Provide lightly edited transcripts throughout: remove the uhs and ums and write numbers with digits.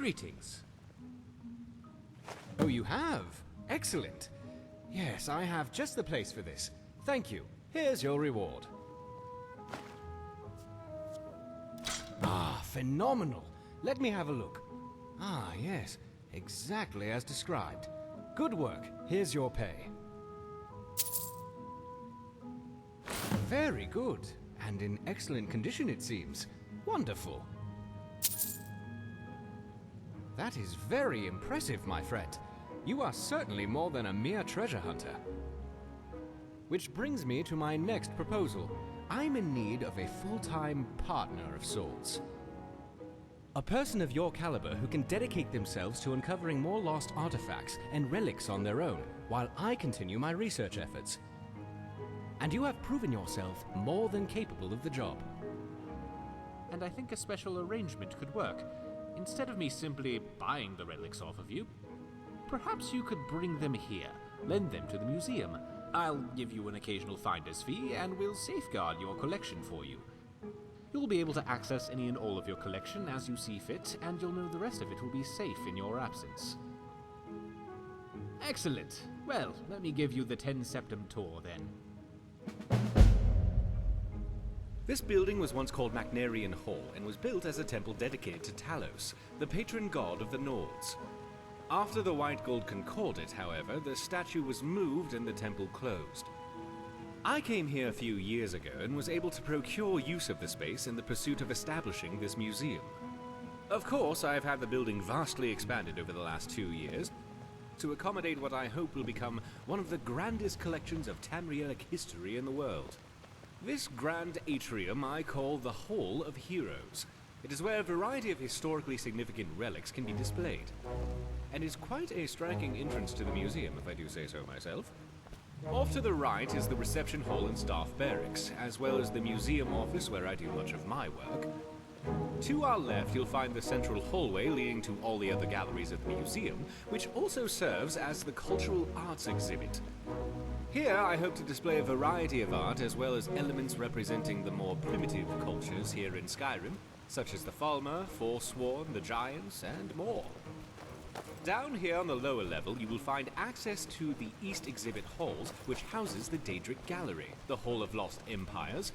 Greetings. Oh, you have? Excellent. Yes, I have just the place for this. Thank you. Here's your reward. Ah, phenomenal. Let me have a look. Ah, yes. Exactly as described. Good work. Here's your pay. Very good. And in excellent condition, it seems. Wonderful. That is very impressive, my friend. You are certainly more than a mere treasure hunter. Which brings me to my next proposal. I'm in need of a full-time partner of sorts. A person of your caliber who can dedicate themselves to uncovering more lost artifacts and relics on their own, while I continue my research efforts. And you have proven yourself more than capable of the job. And I think a special arrangement could work. Instead of me simply buying the relics off of you, perhaps you could bring them here, lend them to the museum. I'll give you an occasional finder's fee, and we'll safeguard your collection for you. You'll be able to access any and all of your collection as you see fit, and you'll know the rest of it will be safe in your absence. Excellent. Well, let me give you the 10 Septem tour then. This building was once called Macnarian Hall and was built as a temple dedicated to Talos, the patron god of the Nords. After the White Gold Concordat, however, the statue was moved and the temple closed. I came here a few years ago and was able to procure use of the space in the pursuit of establishing this museum. Of course, I have had the building vastly expanded over the last 2 years to accommodate what I hope will become one of the grandest collections of Tamrielic history in the world. This grand atrium I call the Hall of Heroes. It is where a variety of historically significant relics can be displayed, and is quite a striking entrance to the museum, if I do say so myself. Off to the right is the reception hall and staff barracks, as well as the museum office where I do much of my work. To our left, you'll find the central hallway leading to all the other galleries of the museum, which also serves as the cultural arts exhibit. Here, I hope to display a variety of art, as well as elements representing the more primitive cultures here in Skyrim, such as the Falmer, Forsworn, the Giants, and more. Down here on the lower level, you will find access to the East Exhibit Halls, which houses the Daedric Gallery, the Hall of Lost Empires,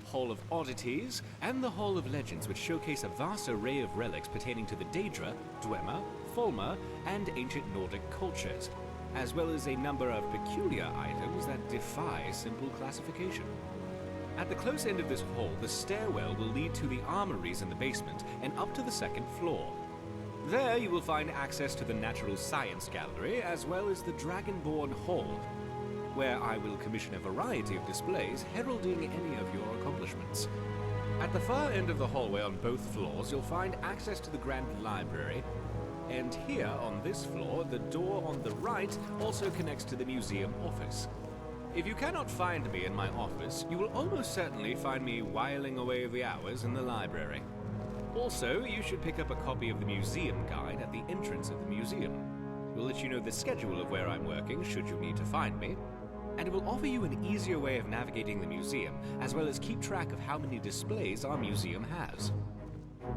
Hall of Oddities, and the Hall of Legends, which showcase a vast array of relics pertaining to the Daedra, Dwemer, Falmer, and ancient Nordic cultures, as well as a number of peculiar items that defy simple classification. At the close end of this hall, the stairwell will lead to the armories in the basement and up to the second floor. There you will find access to the Natural Science Gallery, as well as the Dragonborn Hall, where I will commission a variety of displays heralding any of your accomplishments. At the far end of the hallway on both floors, you'll find access to the Grand Library, and here on this floor, the door on the right also connects to the museum office. If you cannot find me in my office, you will almost certainly find me whiling away the hours in the library. Also, you should pick up a copy of the museum guide at the entrance of the museum. It will let you know the schedule of where I'm working should you need to find me, and it will offer you an easier way of navigating the museum, as well as keep track of how many displays our museum has.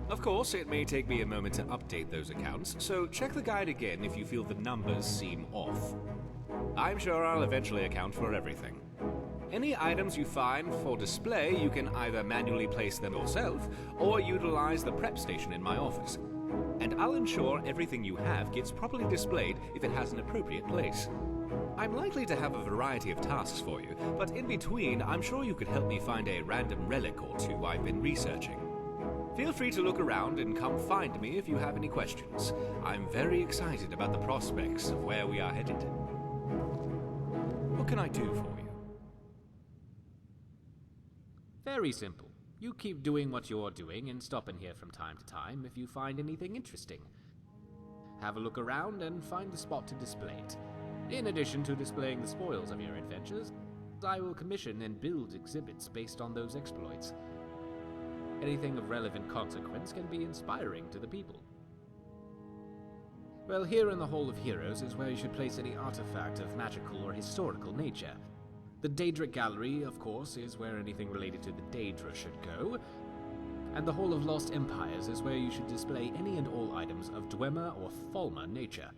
Of course, it may take me a moment to update those accounts, so check the guide again if you feel the numbers seem off. I'm sure I'll eventually account for everything. Any items you find for display, you can either manually place them yourself, or utilize the prep station in my office. And I'll ensure everything you have gets properly displayed if it has an appropriate place. I'm likely to have a variety of tasks for you, but in between, I'm sure you could help me find a random relic or two I've been researching. Feel free to look around and come find me if you have any questions. I'm very excited about the prospects of where we are headed. What can I do for you? Very simple. You keep doing what you're doing and stop in here from time to time if you find anything interesting. Have a look around and find the spot to display it. In addition to displaying the spoils of your adventures, I will commission and build exhibits based on those exploits. Anything of relevant consequence can be inspiring to the people. Well, here in the Hall of Heroes is where you should place any artifact of magical or historical nature. The Daedric Gallery, of course, is where anything related to the Daedra should go. And the Hall of Lost Empires is where you should display any and all items of Dwemer or Thalmer nature.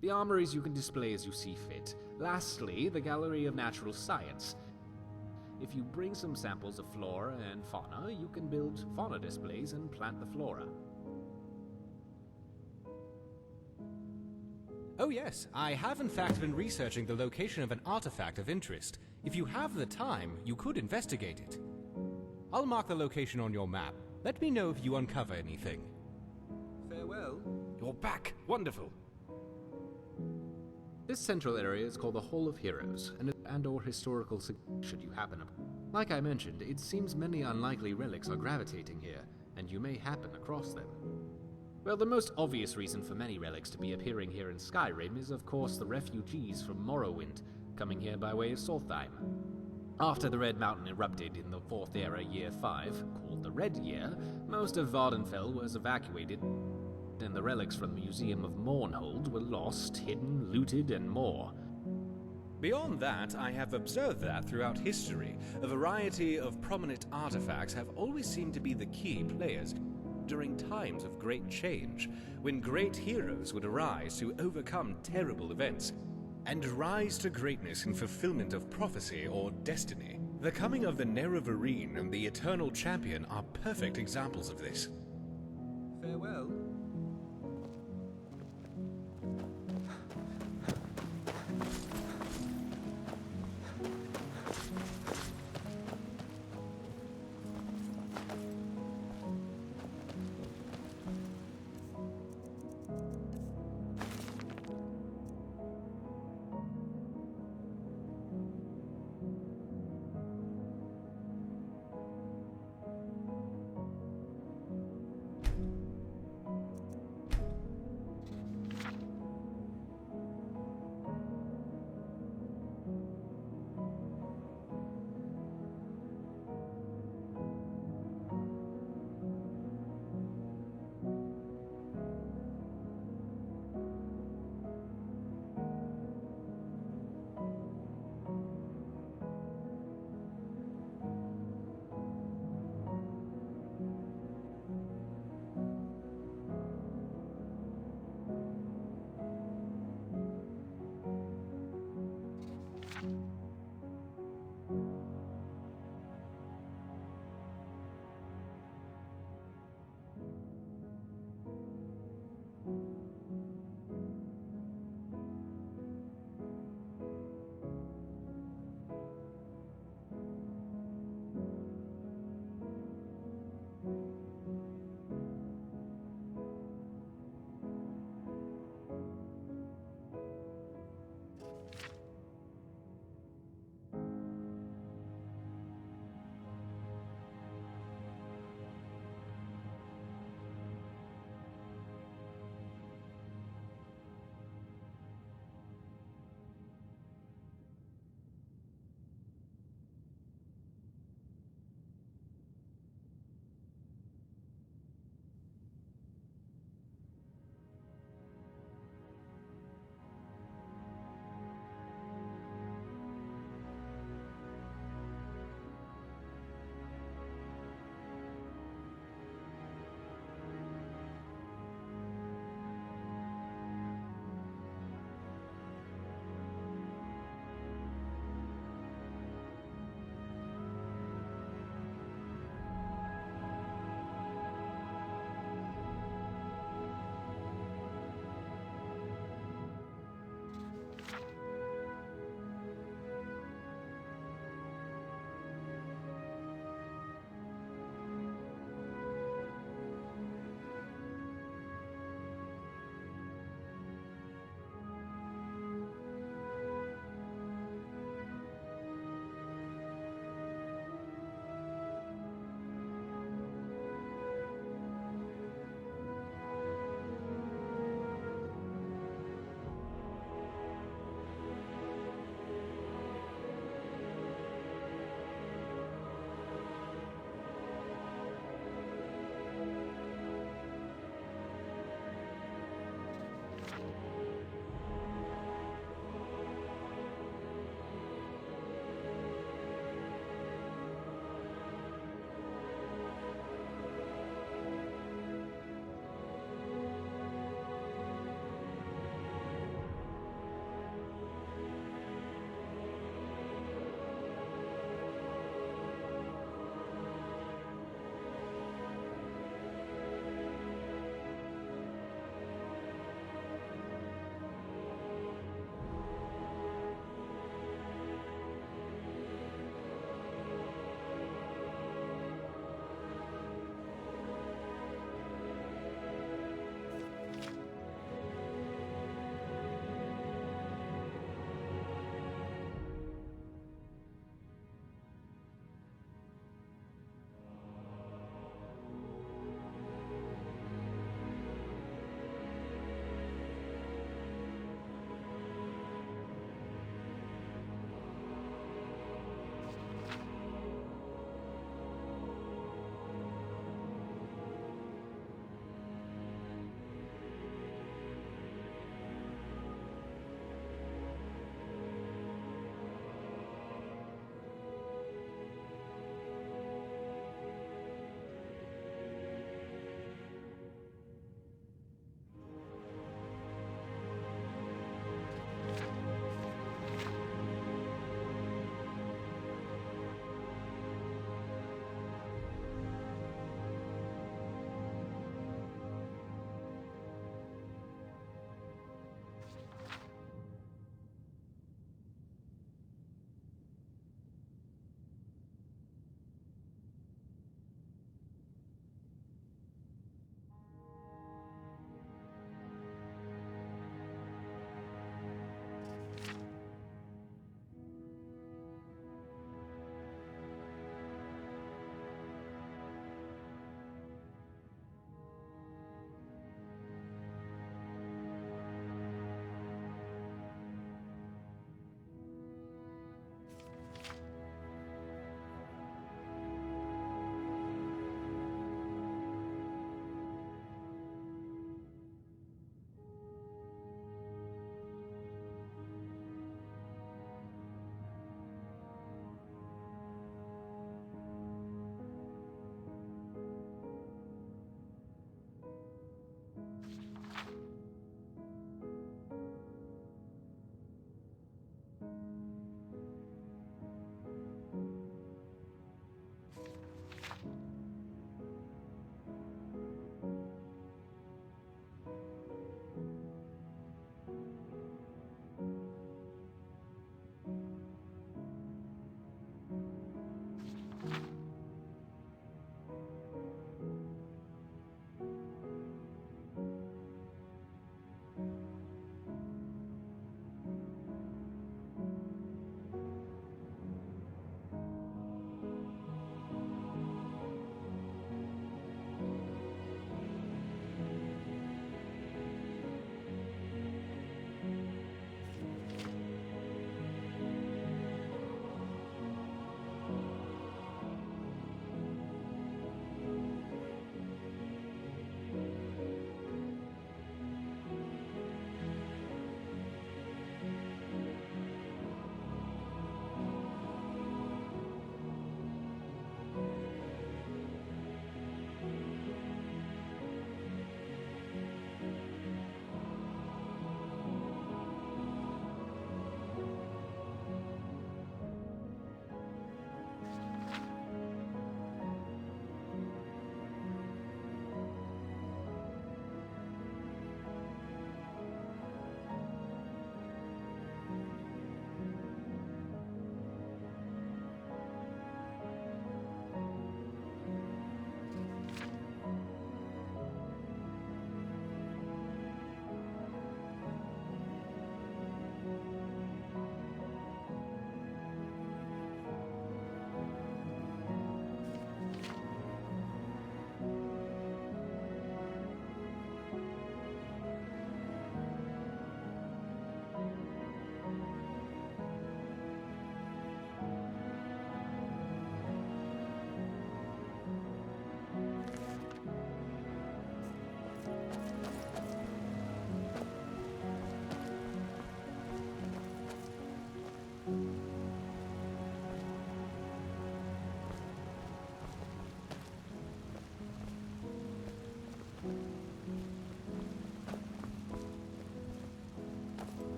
The armories you can display as you see fit. Lastly, the Gallery of Natural Science. If you bring some samples of flora and fauna, you can build fauna displays and plant the flora. Oh yes, I have in fact been researching the location of an artifact of interest. If you have the time, you could investigate it. I'll mark the location on your map. Let me know if you uncover anything. Farewell. You're back. Wonderful. This central area is called the Hall of Heroes, and/or historical should you happen upon. Like I mentioned, it seems many unlikely relics are gravitating here, and you may happen across them. Well, the most obvious reason for many relics to be appearing here in Skyrim is, of course, the refugees from Morrowind, coming here by way of Solstheim. After the Red Mountain erupted in the 4th Era, Year 5, called the Red Year, most of Vardenfell was evacuated, and the relics from the Museum of Mournhold were lost, hidden, looted, and more. Beyond that, I have observed that throughout history, a variety of prominent artifacts have always seemed to be the key players during times of great change, when great heroes would arise to overcome terrible events and rise to greatness in fulfillment of prophecy or destiny. The coming of the Nerevarine and the Eternal Champion are perfect examples of this. Farewell.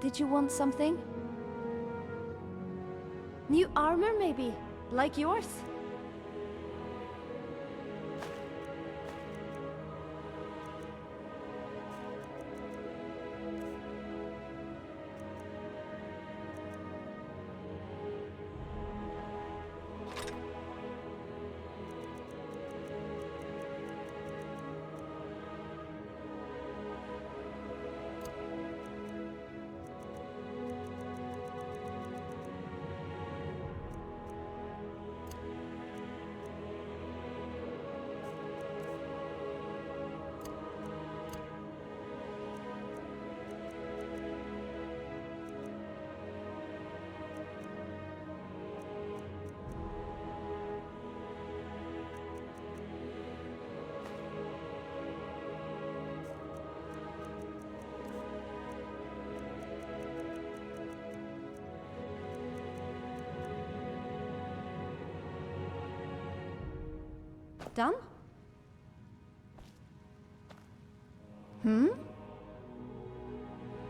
Did you want something? New armor, maybe? Like yours? Done?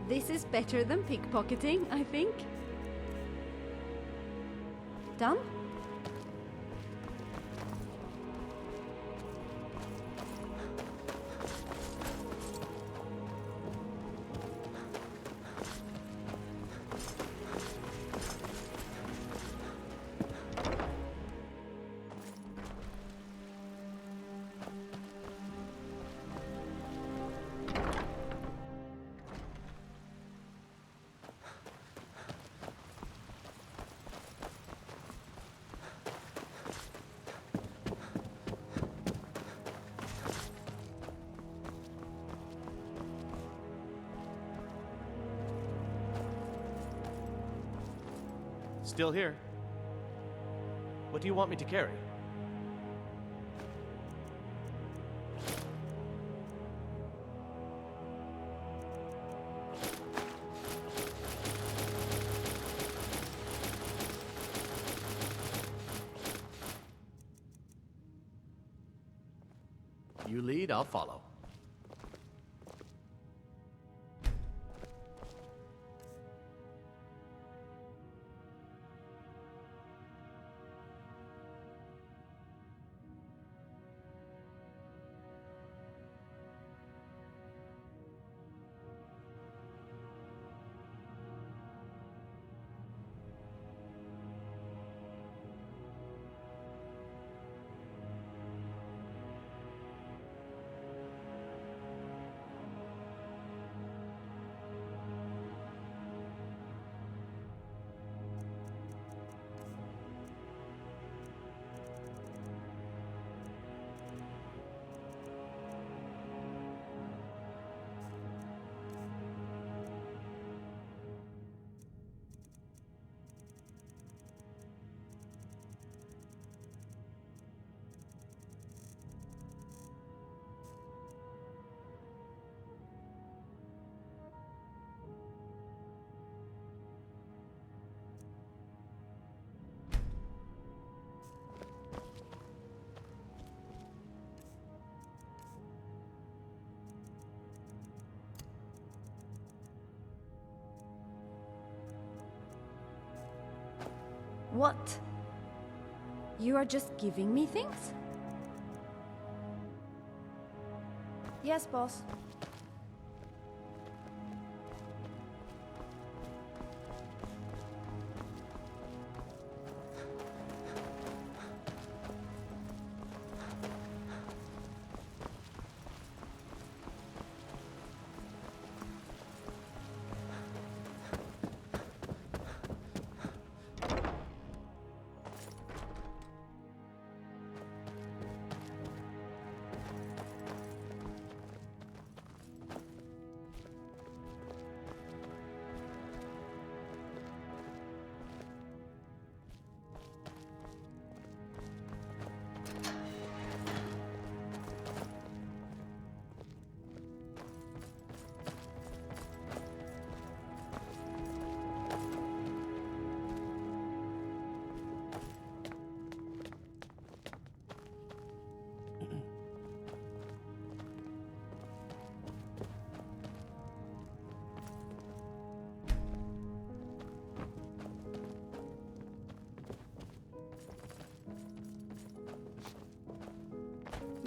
This is better than pickpocketing, I think. Done? Still here. What do you want me to carry? You lead, I'll follow. What? You are just giving me things? Yes, boss.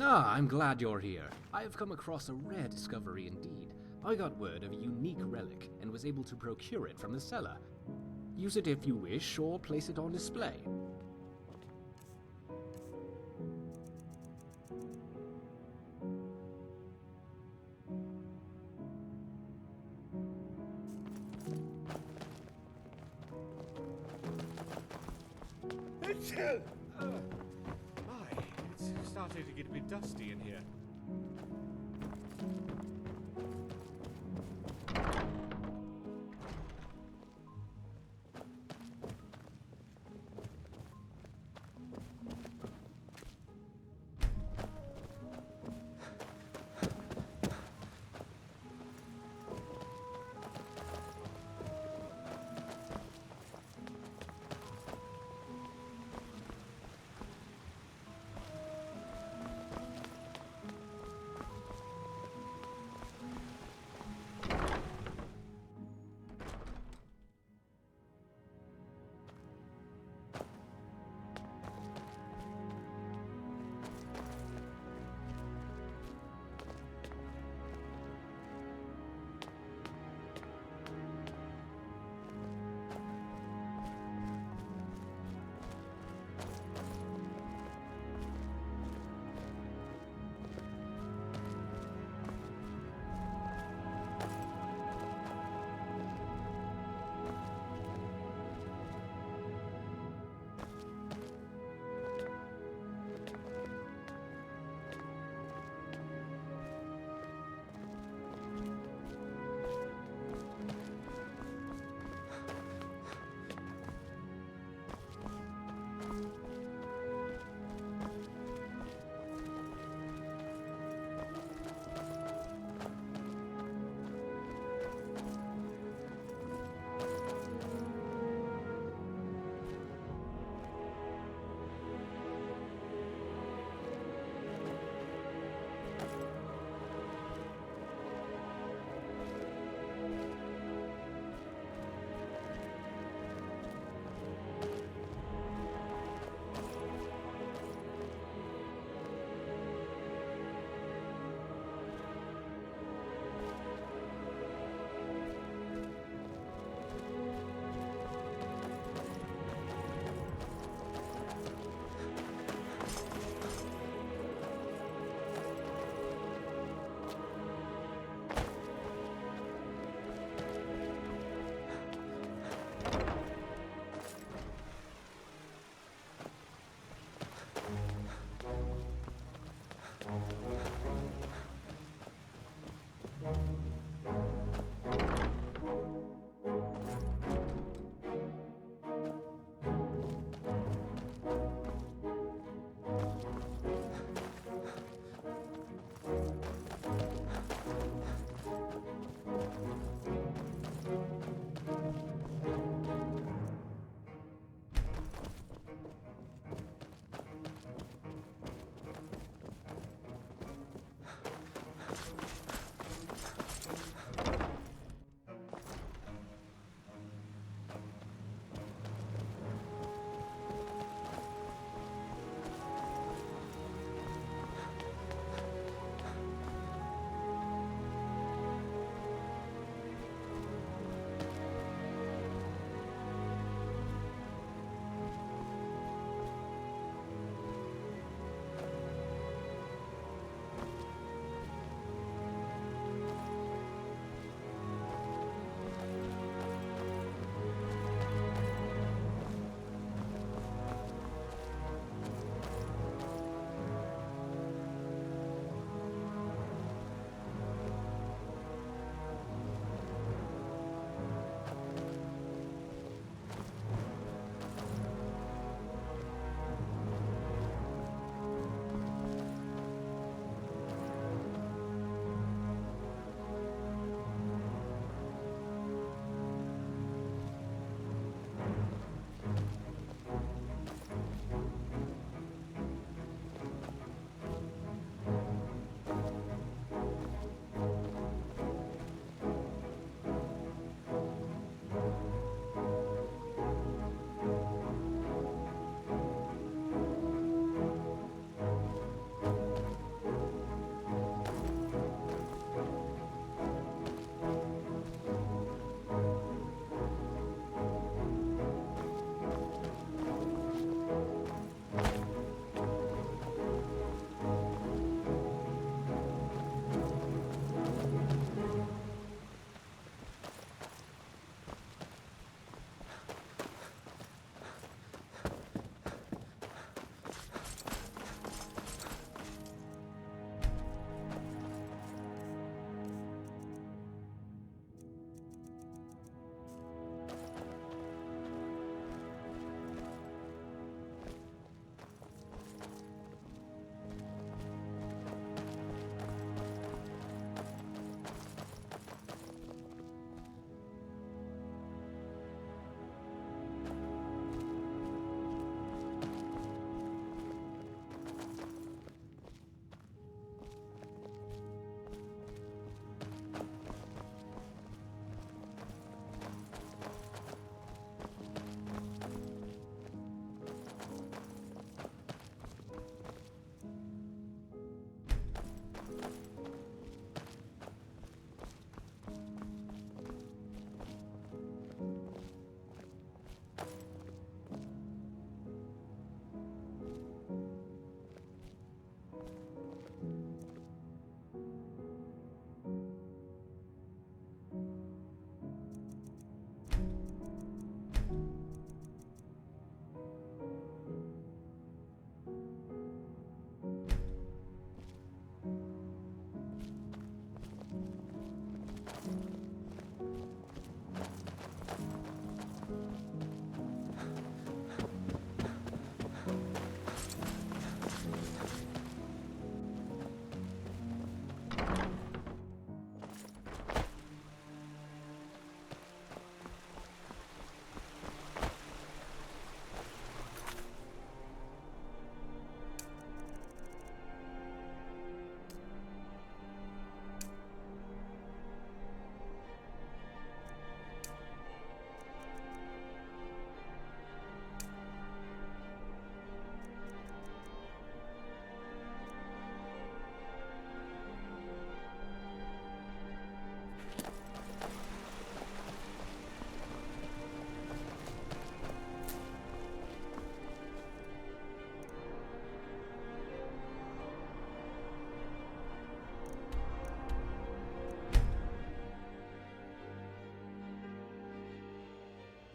Ah, I'm glad you're here. I have come across a rare discovery indeed. I got word of a unique relic and was able to procure it from the cellar. Use it if you wish, or place it on display. It's starting to get a bit dusty in here.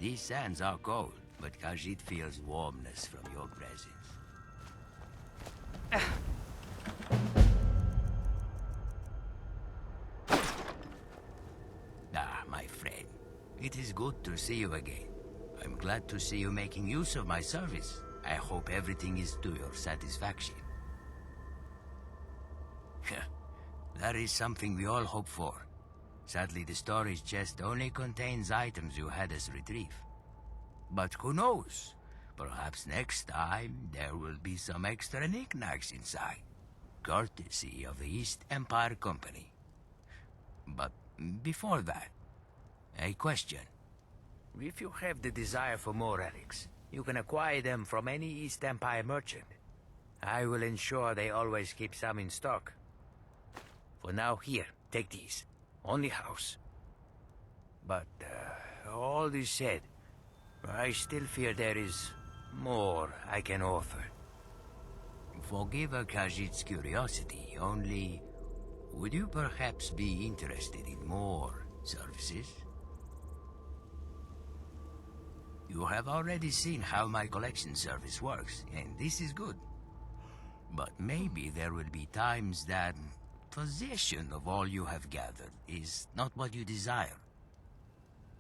These sands are cold, but Khajiit feels warmness from your presence. My friend. It is good to see you again. I'm glad to see you making use of my service. I hope everything is to your satisfaction. That is something we all hope for. Sadly, the storage chest only contains items you had us retrieve. But who knows? Perhaps next time there will be some extra knickknacks inside. Courtesy of the East Empire Company. But before that, a question. If you have the desire for more relics, you can acquire them from any East Empire merchant. I will ensure they always keep some in stock. For now, here, take these. Only house. But, all this said, I still fear there is more I can offer. Forgive a Khajiit's curiosity, only would you perhaps be interested in more services? You have already seen how my collection service works, and this is good. But maybe there will be times that possession of all you have gathered is not what you desire.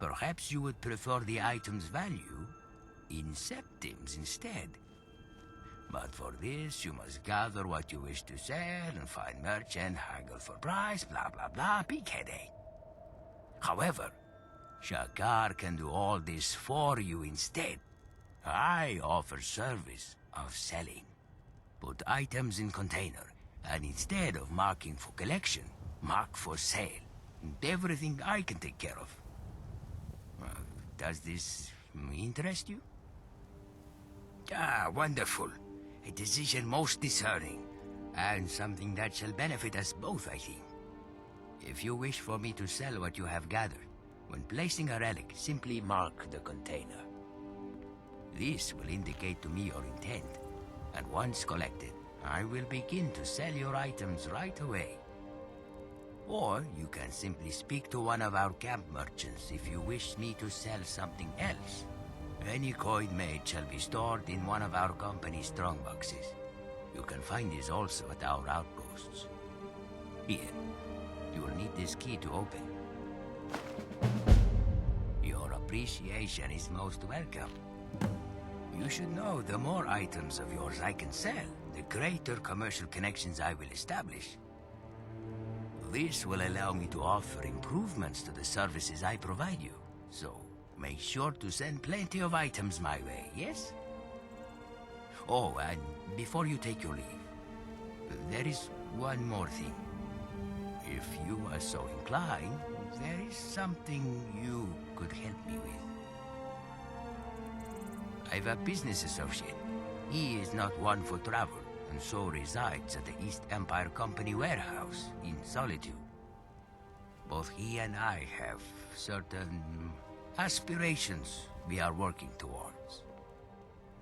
Perhaps you would prefer the item's value in septims instead. But for this, you must gather what you wish to sell and find merchant, haggle for price, blah blah blah, big headache. However, Shakar can do all this for you instead. I offer service of selling. Put items in container, and instead of marking for collection, mark for sale. Everything I can take care of. Does this interest you? Ah, wonderful. A decision most discerning, and something that shall benefit us both, I think. If you wish for me to sell what you have gathered, when placing a relic, simply mark the container. This will indicate to me your intent, and once collected, I will begin to sell your items right away. Or you can simply speak to one of our camp merchants if you wish me to sell something else. Any coin made shall be stored in one of our company's strongboxes. You can find these also at our outposts. Here, you will need this key to open. Your appreciation is most welcome. You should know the more items of yours I can sell, the greater commercial connections I will establish. This will allow me to offer improvements to the services I provide you. So, make sure to send plenty of items my way, yes? Oh, and before you take your leave, there is one more thing. If you are so inclined, there is something you could help me with. I have a business associate. He is not one for travel, and so resides at the East Empire Company warehouse in Solitude. Both he and I have certain aspirations we are working towards.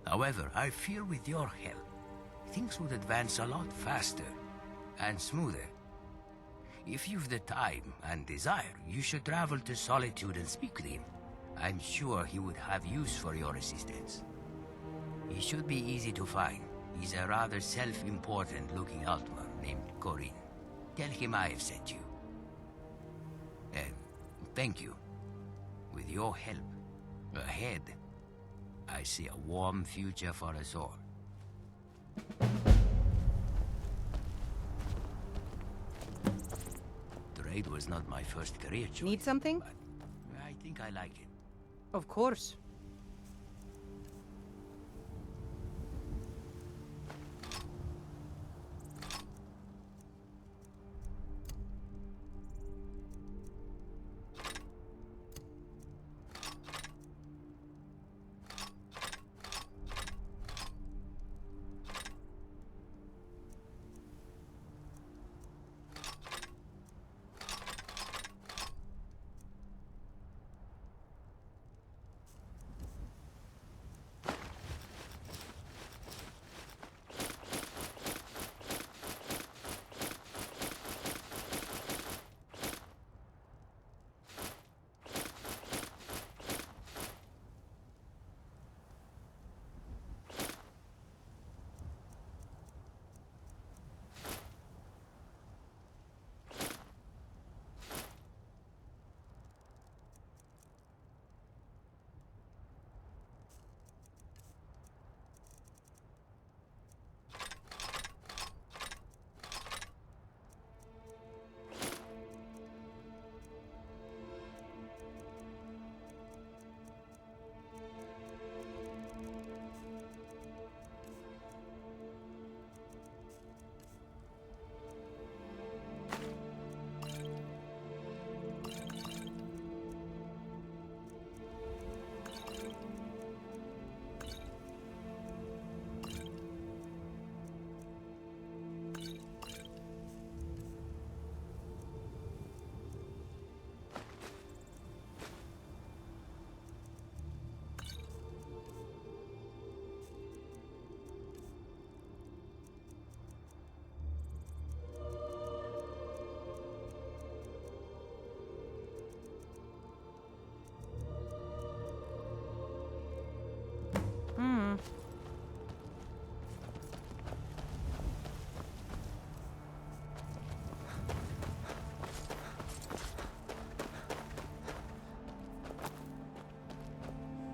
However, I fear with your help, things would advance a lot faster and smoother. If you've the time and desire, you should travel to Solitude and speak with him. I'm sure he would have use for your assistance. He should be easy to find. He's a rather self-important looking Altmer named Corinne. Tell him I have sent you. And thank you. With your help, ahead, I see a warm future for us all. Trade was not my first career choice. Need something? But I think I like it. Of course.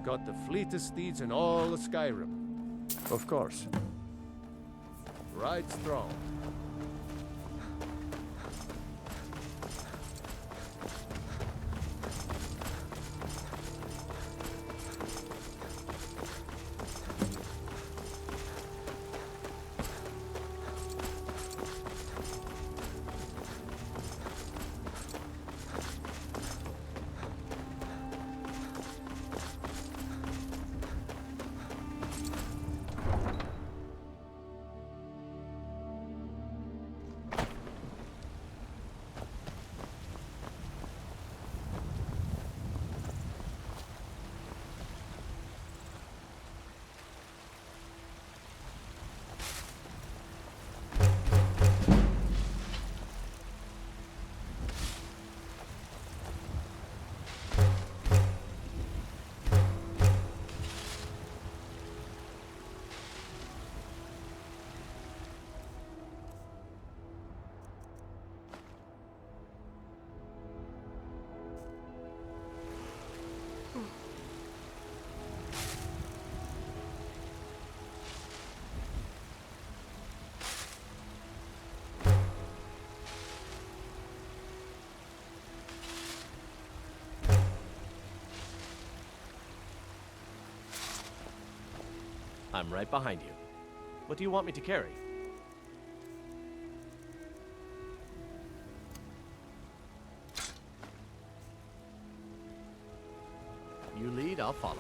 got the fleetest steeds in all of Skyrim. Of course. Right strong. I'm right behind you. What do you want me to carry? You lead, I'll follow.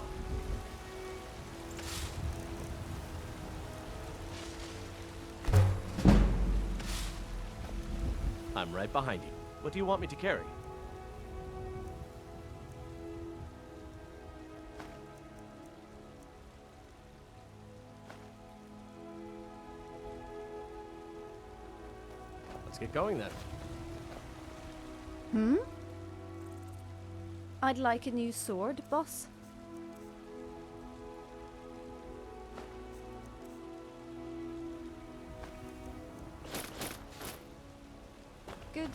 I'm right behind you. What do you want me to carry? Let's get going then. I'd like a new sword, boss. Good.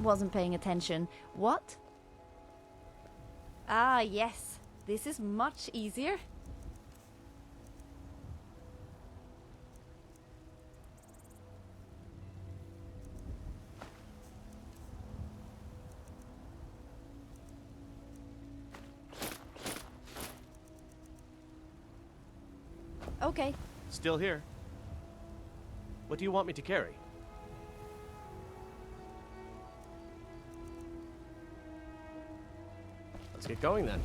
Wasn't paying attention. What? Ah, yes. This is much easier. Okay. Still here. What do you want me to carry? Let's get going then.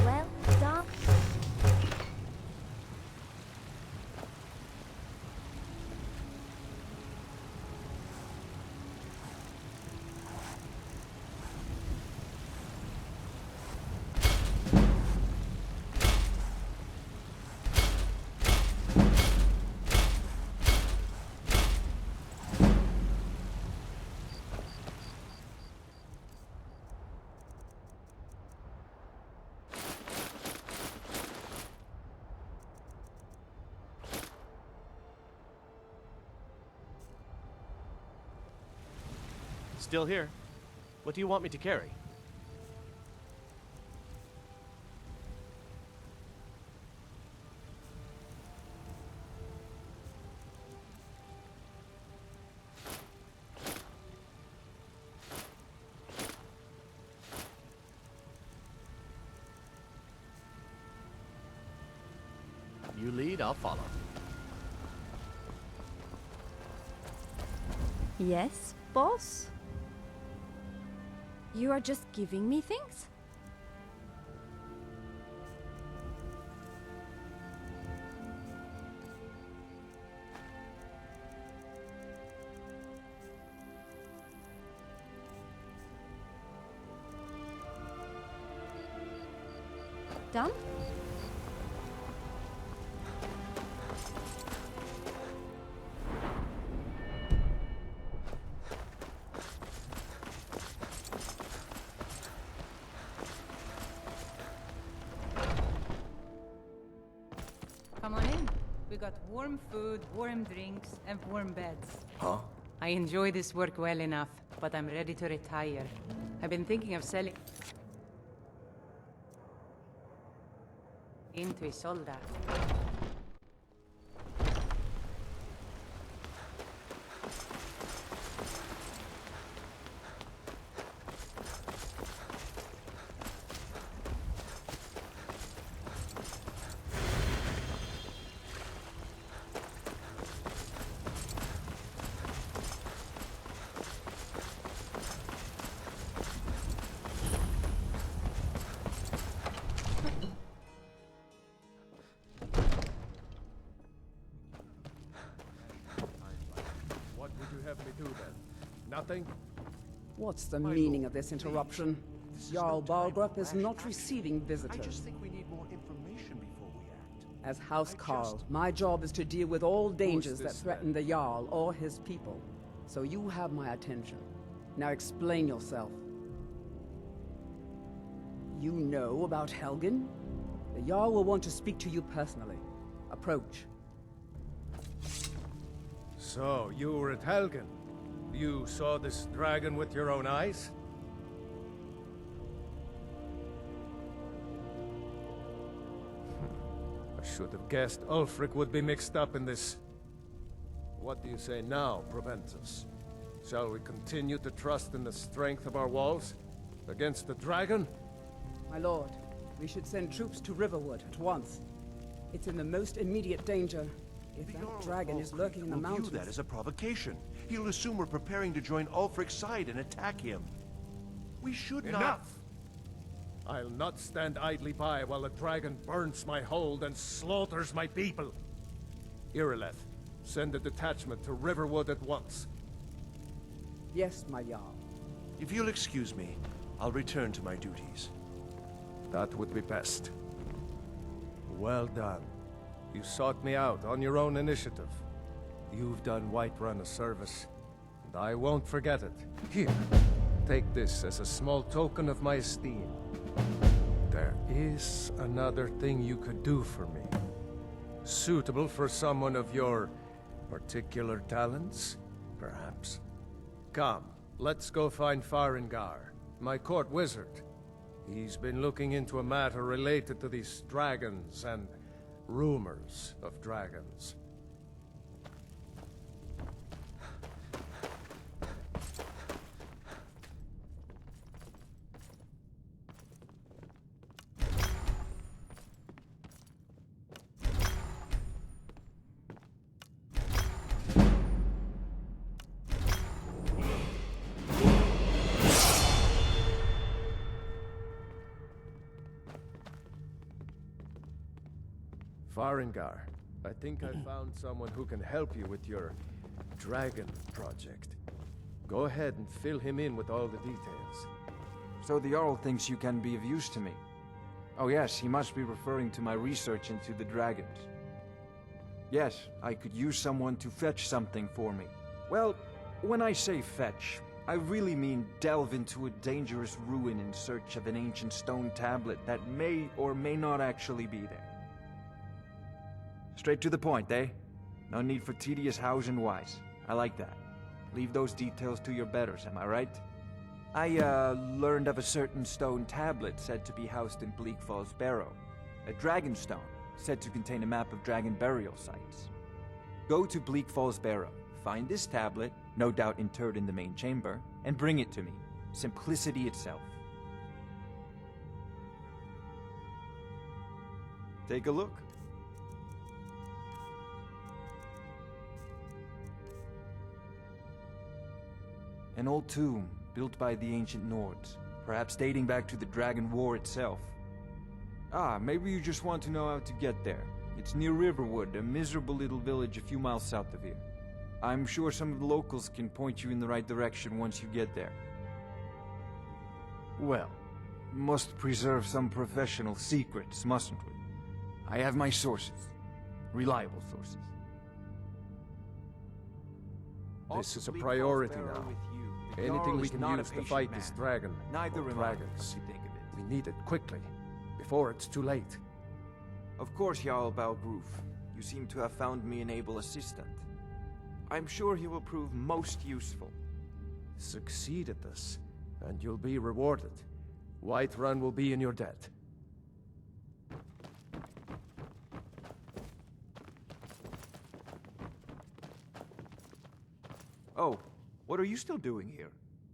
Well done. Still here. What do you want me to carry? You lead, I'll follow. Yes, boss? You are just giving me things? Done? Come on in. We got warm food, warm drinks, and warm beds. Huh? I enjoy this work well enough, but I'm ready to retire. I've been thinking of selling into Isolda. What would you have me do then? Nothing? What's the meaning of this interruption? Jarl Balgrup is not receiving visitors. I just think we need more information before we act. As House Carl, my job is to deal with all dangers that this, threaten the Jarl or his people. So you have my attention. Now explain yourself. You know about Helgen? The Jarl will want to speak to you personally. Approach. So, you were at Helgen. You saw this dragon with your own eyes? I should have guessed Ulfric would be mixed up in this. What do you say now, Proventus? Shall we continue to trust in the strength of our walls? Against the dragon? My lord, we should send troops to Riverwood at once. It's in the most immediate danger. If that dragon is lurking in the mountains... View that as a provocation. He'll assume we're preparing to join Ulfric's side and attack him. We should not... Enough! I'll not stand idly by while the dragon burns my hold and slaughters my people. Irileth, send a detachment to Riverwood at once. Yes, my Jarl. If you'll excuse me, I'll return to my duties. That would be best. Well done. You sought me out on your own initiative. You've done Whiterun a service, and I won't forget it. Here, take this as a small token of my esteem. There is another thing you could do for me. Suitable for someone of your particular talents, perhaps. Come, let's go find Farengar, my court wizard. He's been looking into a matter related to these dragons and rumors of dragons. Farengar, I think I found someone who can help you with your dragon project. Go ahead and fill him in with all the details. So the Jarl thinks you can be of use to me. Oh yes, he must be referring to my research into the dragons. Yes, I could use someone to fetch something for me. Well, when I say fetch, I really mean delve into a dangerous ruin in search of an ancient stone tablet that may or may not actually be there. Straight to the point, eh? No need for tedious hows and whys. I like that. Leave those details to your betters, am I right? I, learned of a certain stone tablet said to be housed in Bleak Falls Barrow. A dragon stone, said to contain a map of dragon burial sites. Go to Bleak Falls Barrow, find this tablet, no doubt interred in the main chamber, and bring it to me. Simplicity itself. Take a look. An old tomb, built by the ancient Nords, perhaps dating back to the Dragon War itself. Ah, maybe you just want to know how to get there. It's near Riverwood, a miserable little village a few miles south of here. I'm sure some of the locals can point you in the right direction once you get there. Well, must preserve some professional secrets, mustn't we? I have my sources. Reliable sources. This is a priority now. Anything we can use to fight this dragon, Neither or am dragons. I, think of it. We need it quickly, before it's too late. Of course, Jarl Balgroof. You seem to have found me an able assistant. I'm sure he will prove most useful. Succeed at this, and you'll be rewarded. Whiterun will be in your debt. Oh, what are you still doing here?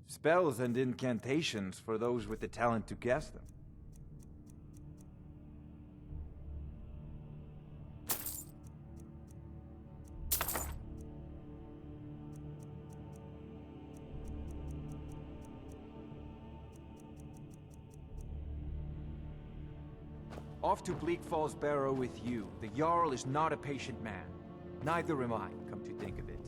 Spells and incantations for those with the talent to cast them. Off to Bleak Falls Barrow with you. The Jarl is not a patient man. Neither am I, come to think of it.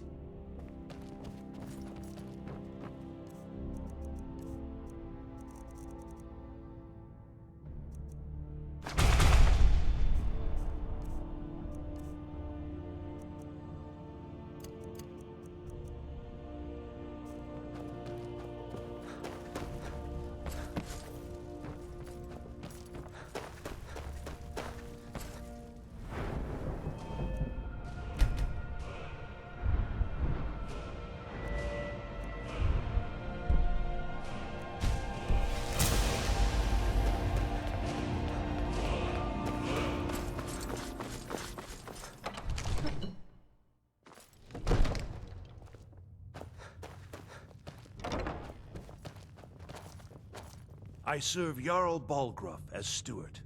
I serve Jarl Balgruuf as steward.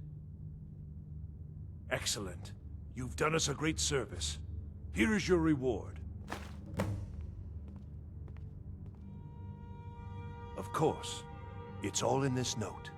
Excellent. You've done us a great service. Here is your reward. Of course, it's all in this note.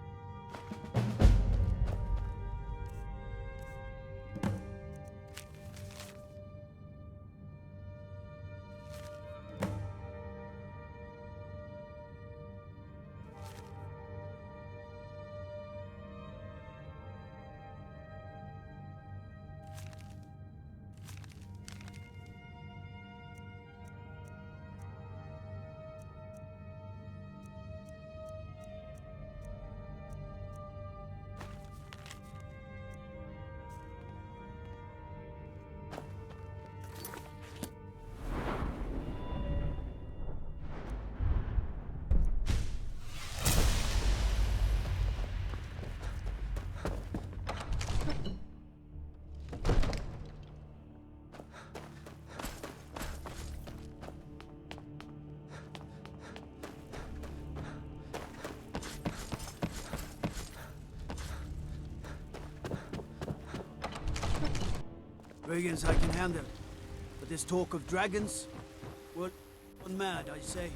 Brigands I can handle, but this talk of dragons, well, I'm mad, I say.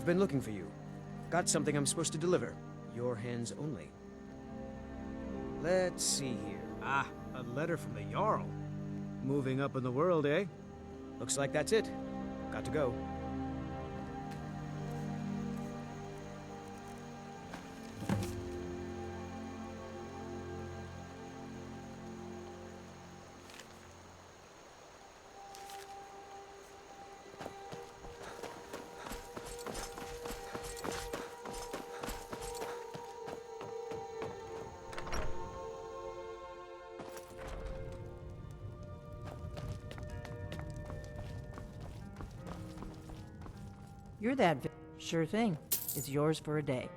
I've been looking for you. Got something I'm supposed to deliver. Your hands only. Let's see here. Ah, a letter from the Jarl. Moving up in the world, eh? Looks like that's it. Got to go. You're that sure thing. is yours for a day.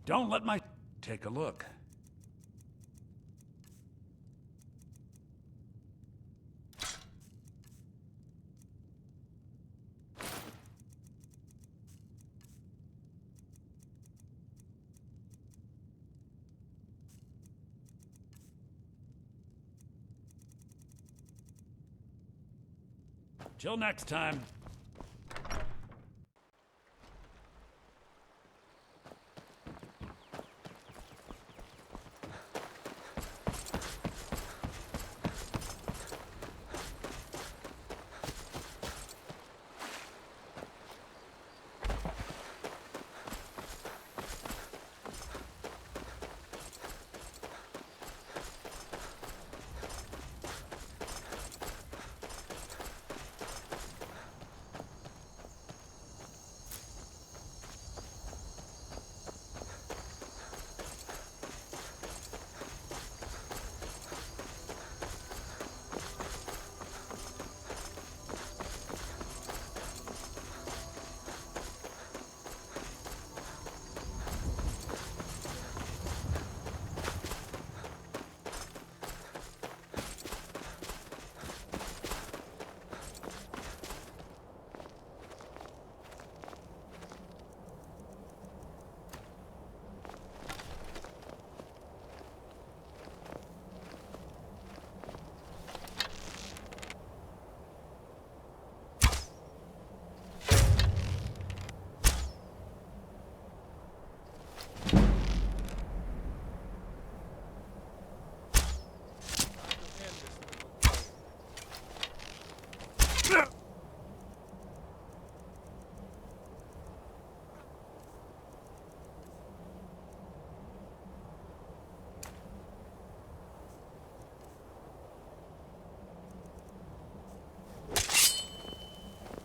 Don't let my... Take a look. Till next time.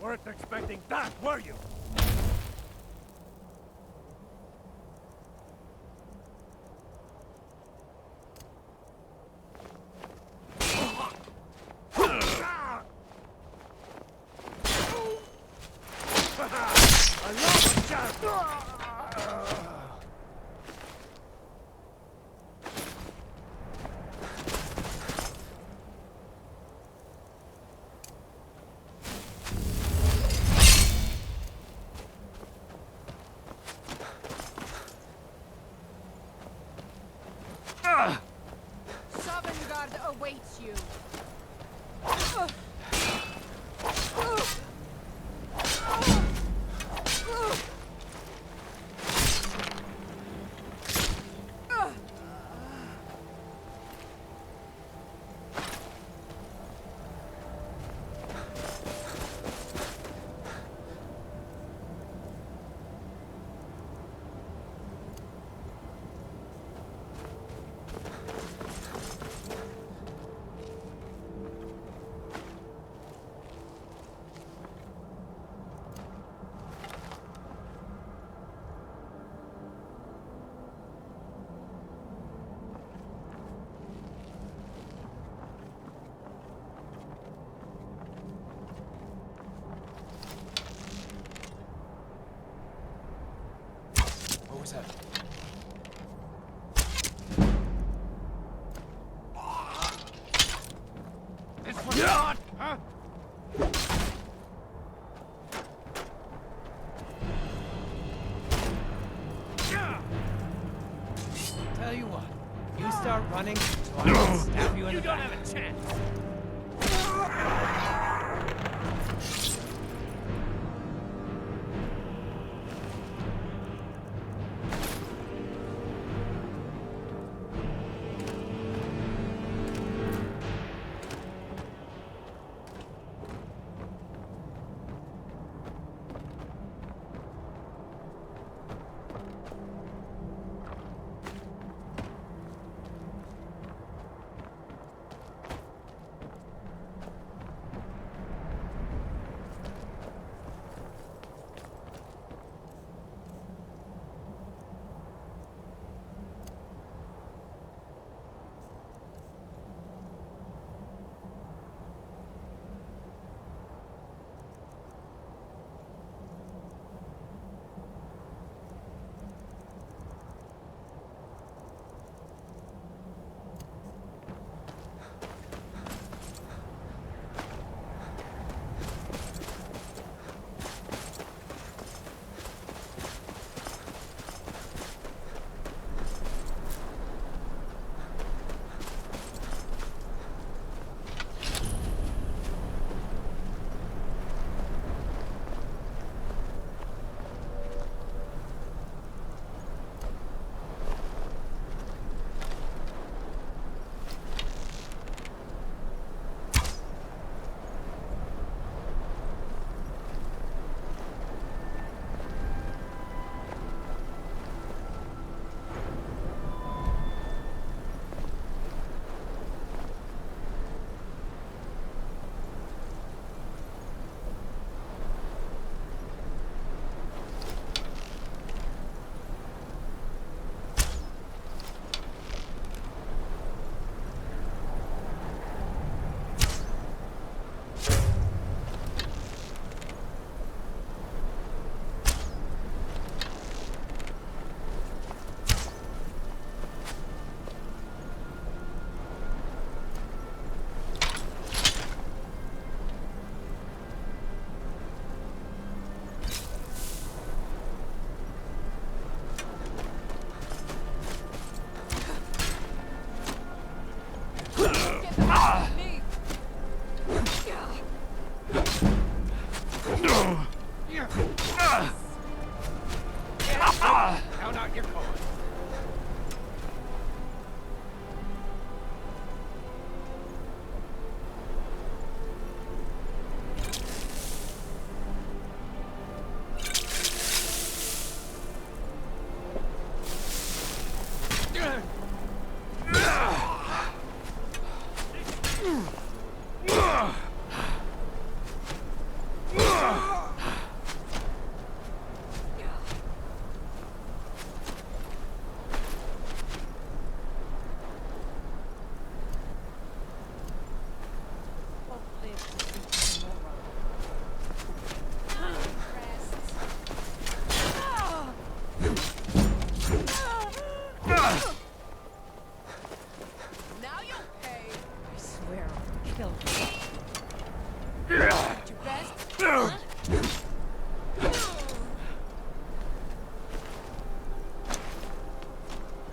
Weren't expecting that, were you? Sovngarde awaits you. What was that? This one's not, huh? Tell you what, you start running, so I can stab you in the back. You don't have a chance.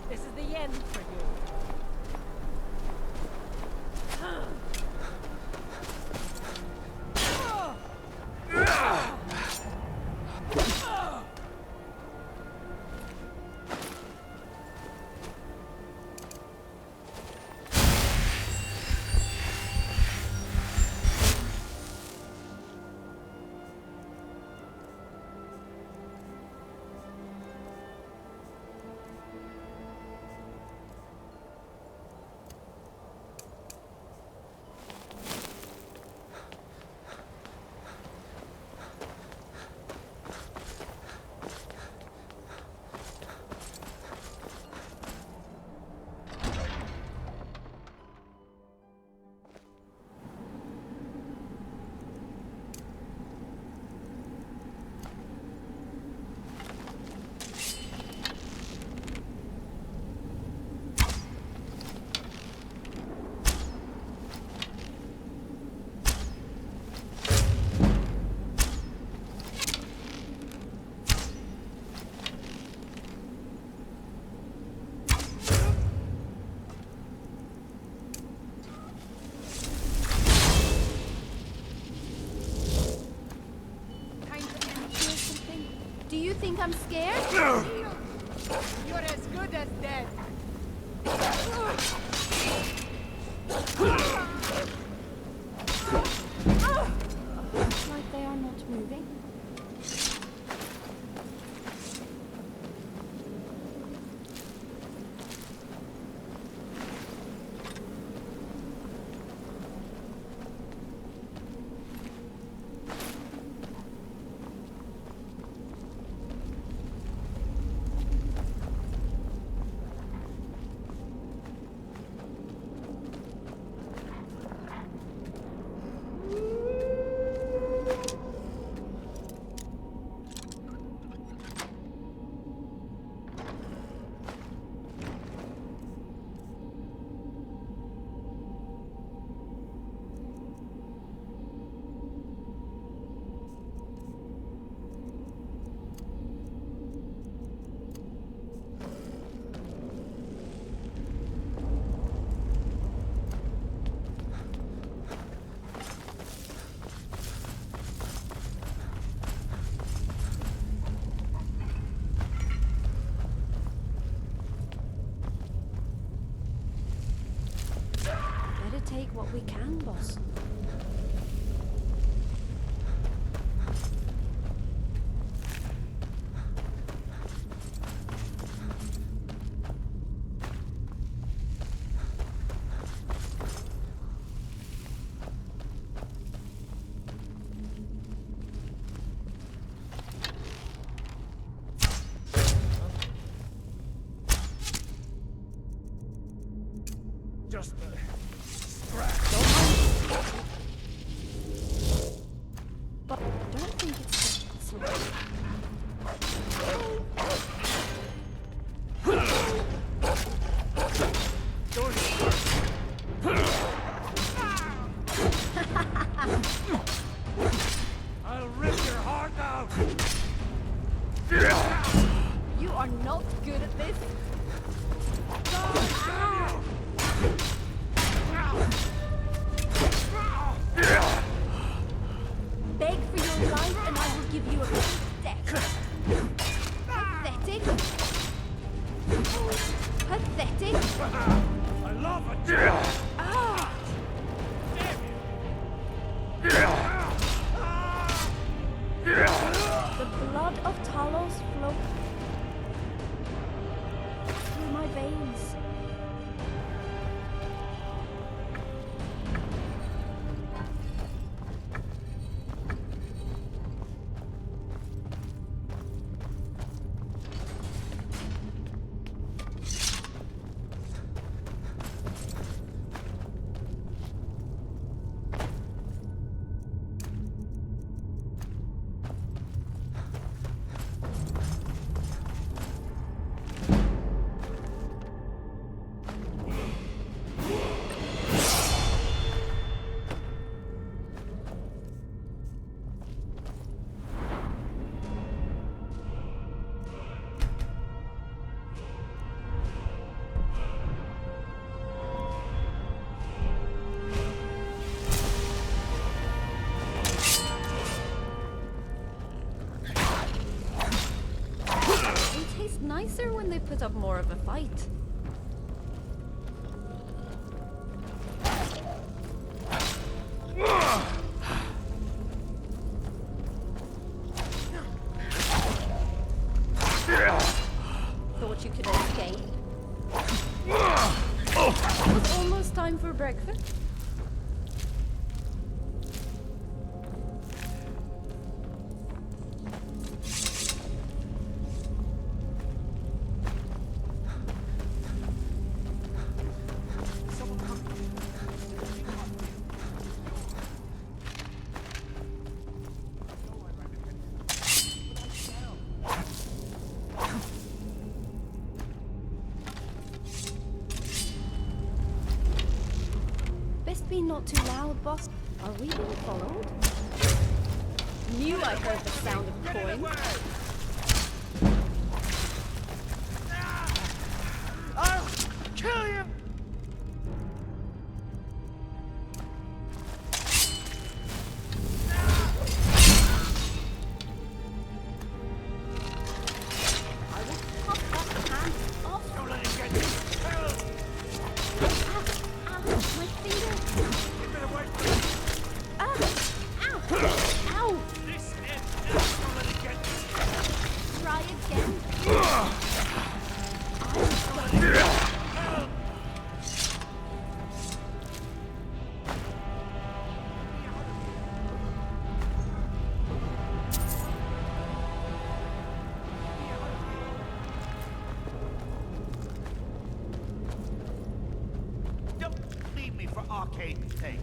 This is the end for you. Do you think I'm scared? You're as good as dead. Like they are not moving. Take what we can, boss. Just time they put up more of a fight. Thought you could escape. It was almost time for breakfast. Be not too loud, boss. Are we being followed? Knew I heard the sound of coins. I'll kill you! I will pop that hand off. Don't let him get you! My finger. Get rid of white. Ow! Ow! This end now! Don't let him get you! Try again. Don't leave me for arcade's sake.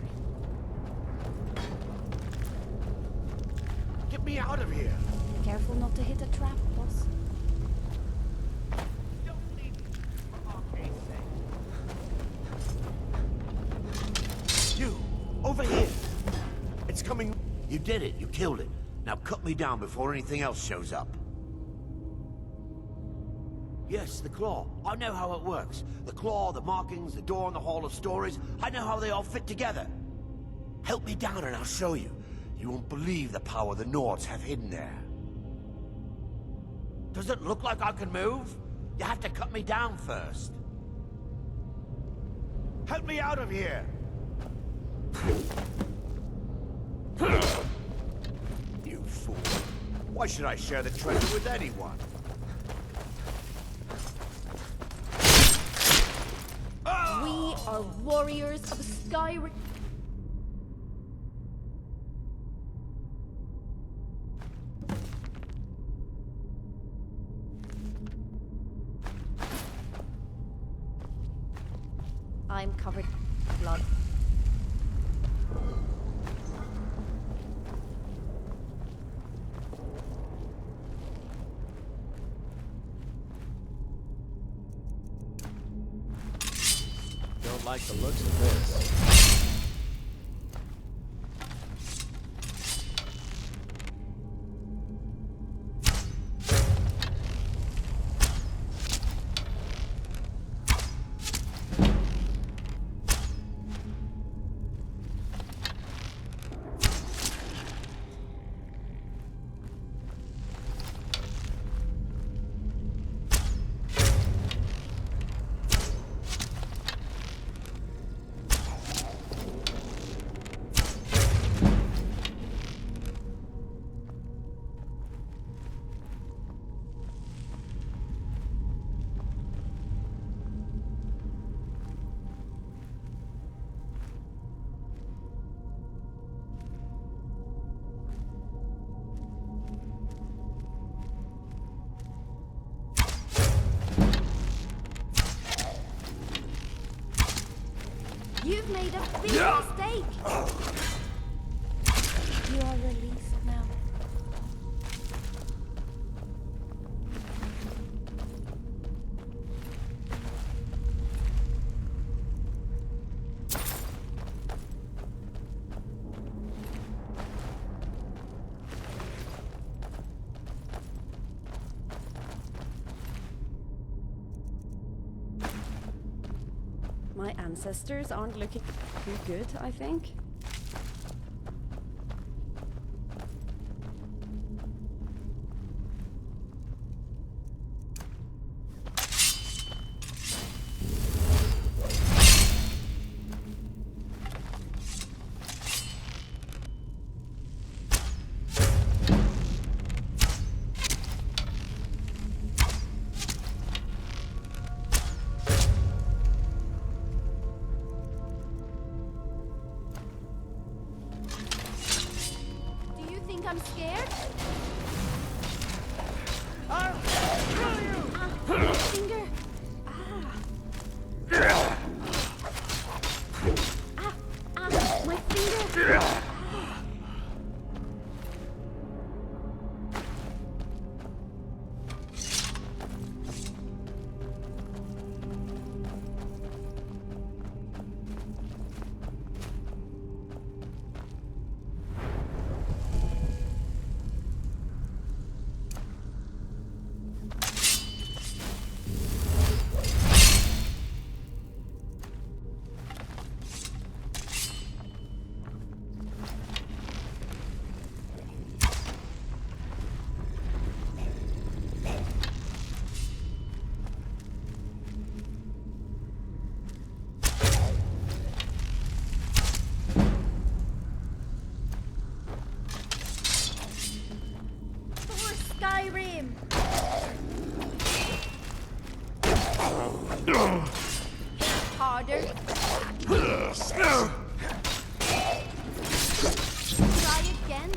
Get me out of here! Careful not to hit a trap, boss. Don't leave me for arcade's sake. You! Over here! It's coming. You did it. You killed it. Now cut me down before anything else shows up. Yes, the claw. I know how it works. The claw, the markings, the door in the Hall of Stories. I know how they all fit together. Help me down and I'll show you. You won't believe the power the Nords have hidden there. Does it look like I can move? You have to cut me down first. Help me out of here! You fool. Why should I share the treasure with anyone? We are warriors of Skyrim. I'm covered in blood. Don't like the looks of this. You've made a big mistake. You are released now. My ancestors aren't looking too good, I think. I'm scared? I'll kill you! My finger. My finger. Skyrim! Harder. Try again.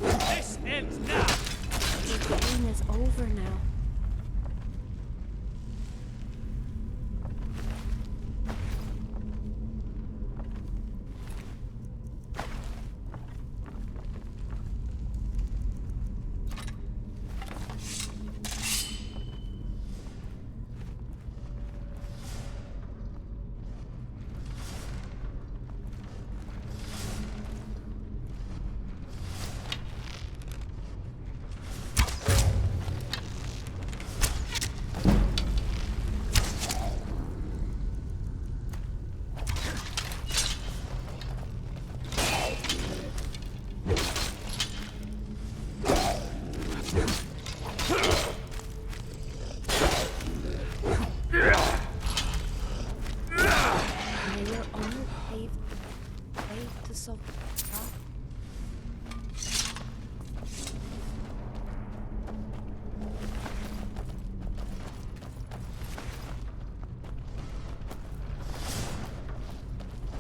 This ends now! The pain is over now.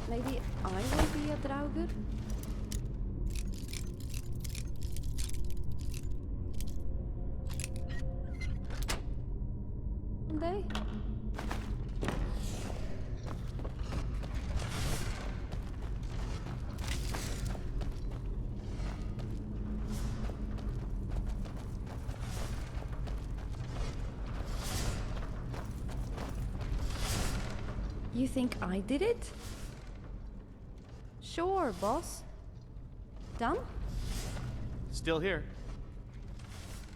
Maybe I will be a Draugr? One day? You think I did it? Sure, boss. Done? Still here.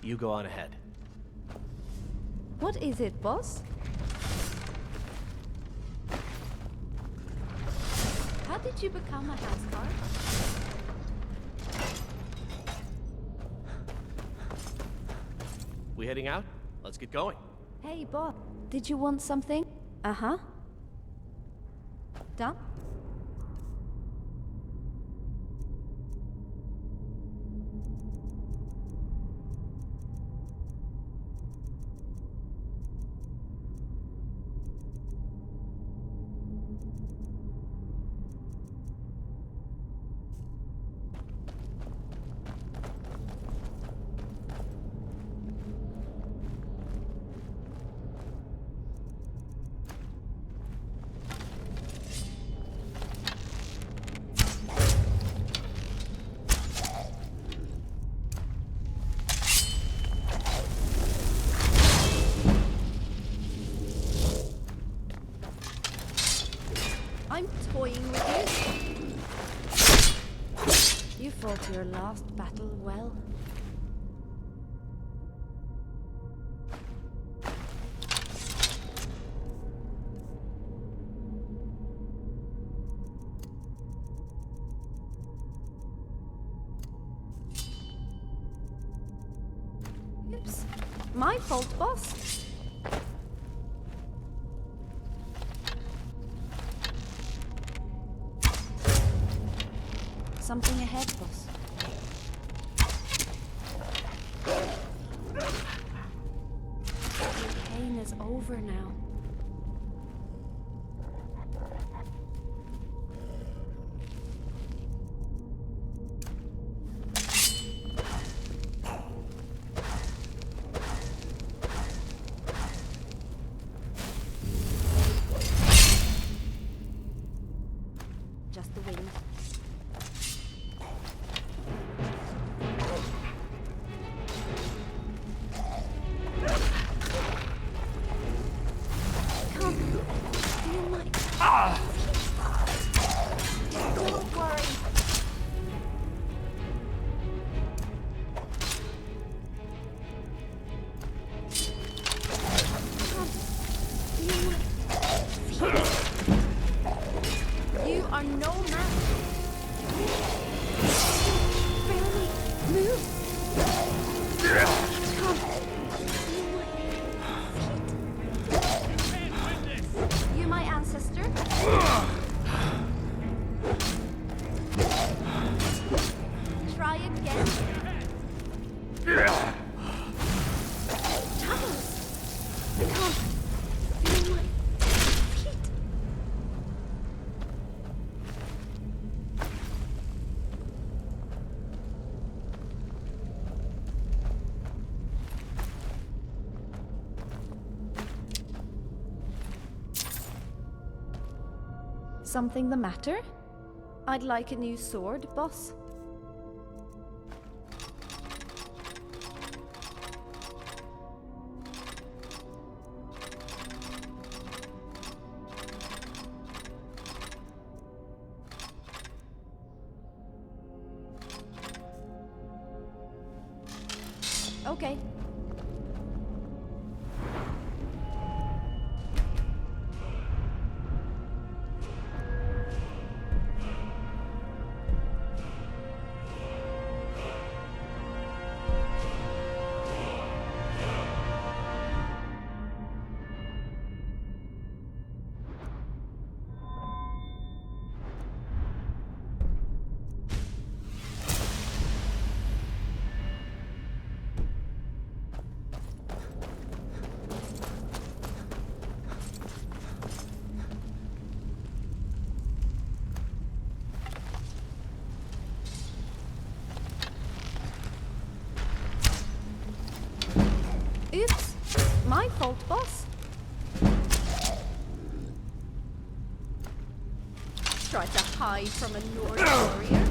You go on ahead. What is it, boss? How did you become a houseguard? We heading out? Let's get going. Hey, boss. Did you want something? Uh-huh. Done? I'm toying with you. You fought your last battle well. Oops. My fault, boss. Something ahead, boss. The pain is over now. You are no match. Barely move. Come. You my ancestor? Try again. Tunnels. Come. Feel my feet. Something the matter? I'd like a new sword, boss. Okay. Oops. My fault, boss. Try to hide from a Nord warrior.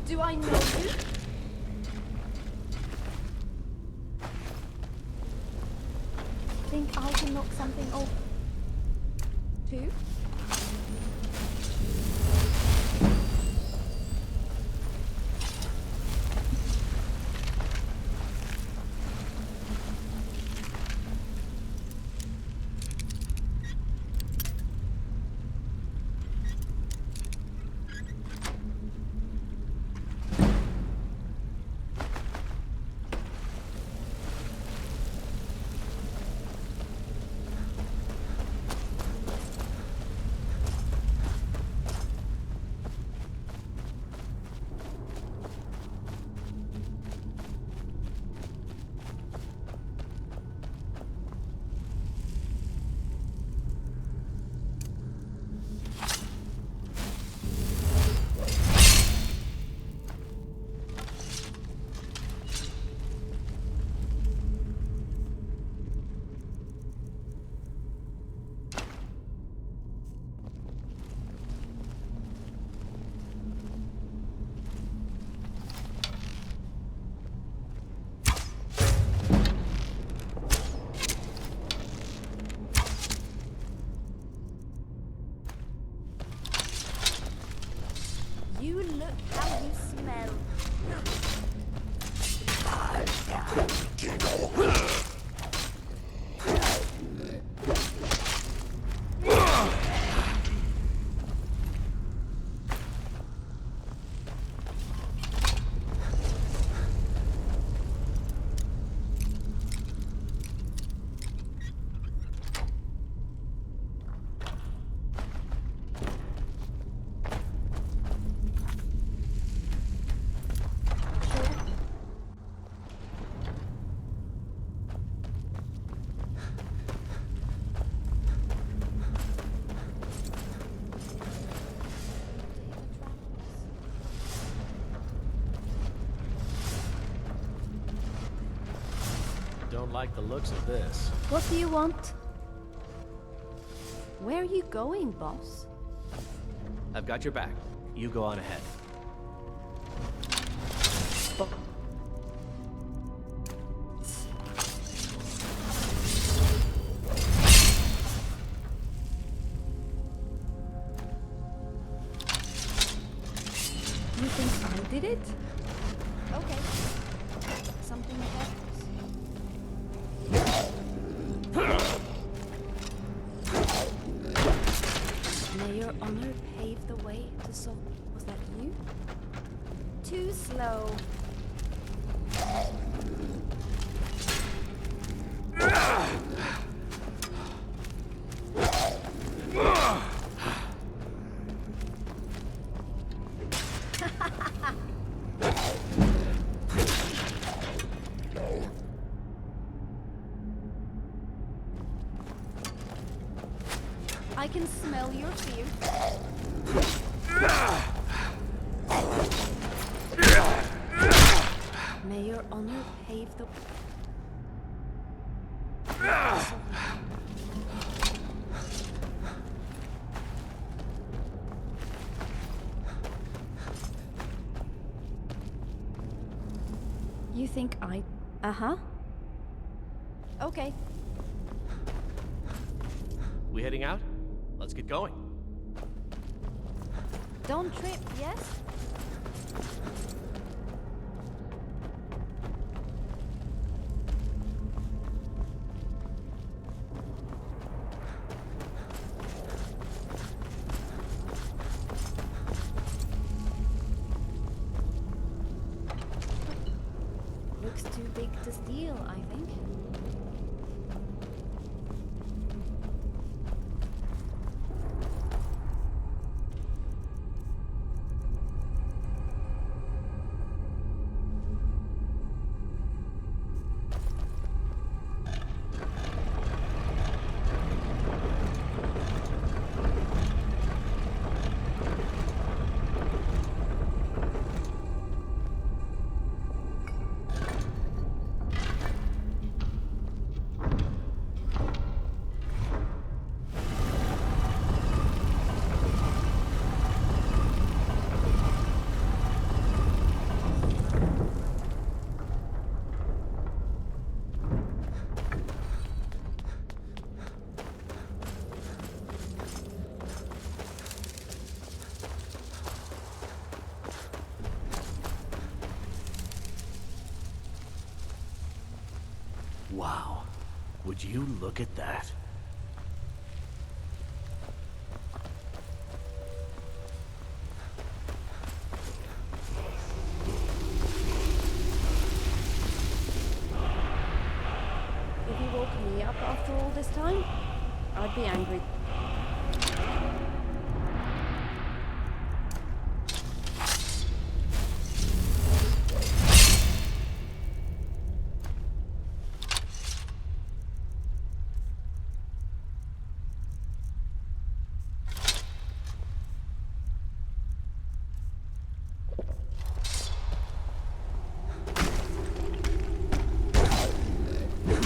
Do I know you? Think I can knock something over? Too? don't like the looks of this. What do you want? Where are you going, boss? I've got your back. You go on ahead. You think I did it? Okay. Something happens. May your honor pave the way to solve. Was that you? Too slow. I can smell your fear. May your honor pave the... You think I... Uh-huh. Okay. We heading out? Let's get going. Don't trip, yes? Looks too big to steal, I think. Wow. Would you look at that? If he woke me up after all this time, I'd be angry.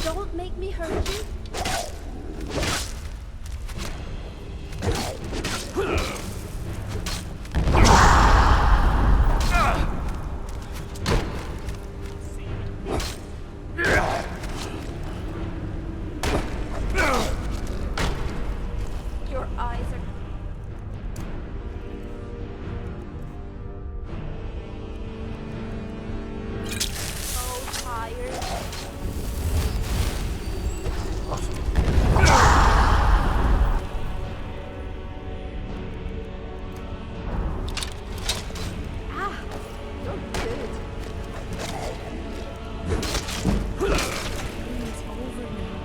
Don't make me hurt you. Your eyes are... so tired. Ah, you're good. It's over now.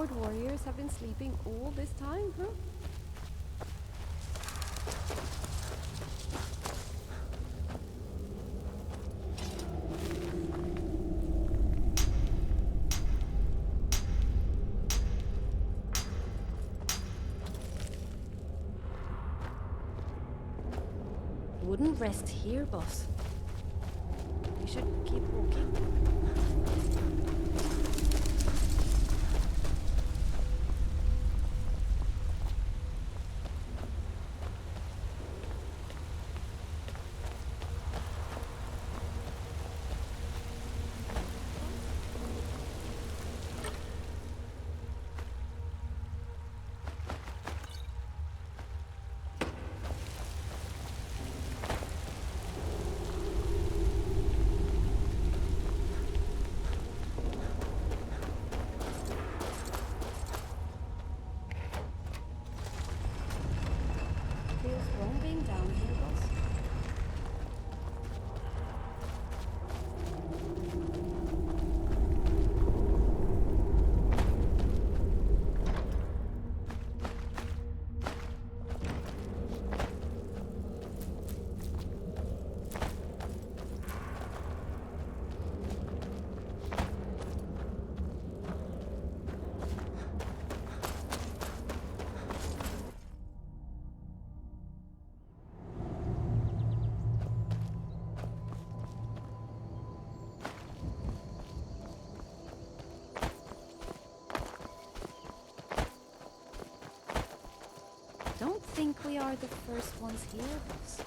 Nord warriors have been sleeping all this time, huh? Wouldn't rest here, boss. We should keep walking. Feels wrong being down here, boss. Don't think we are the first ones here, boss.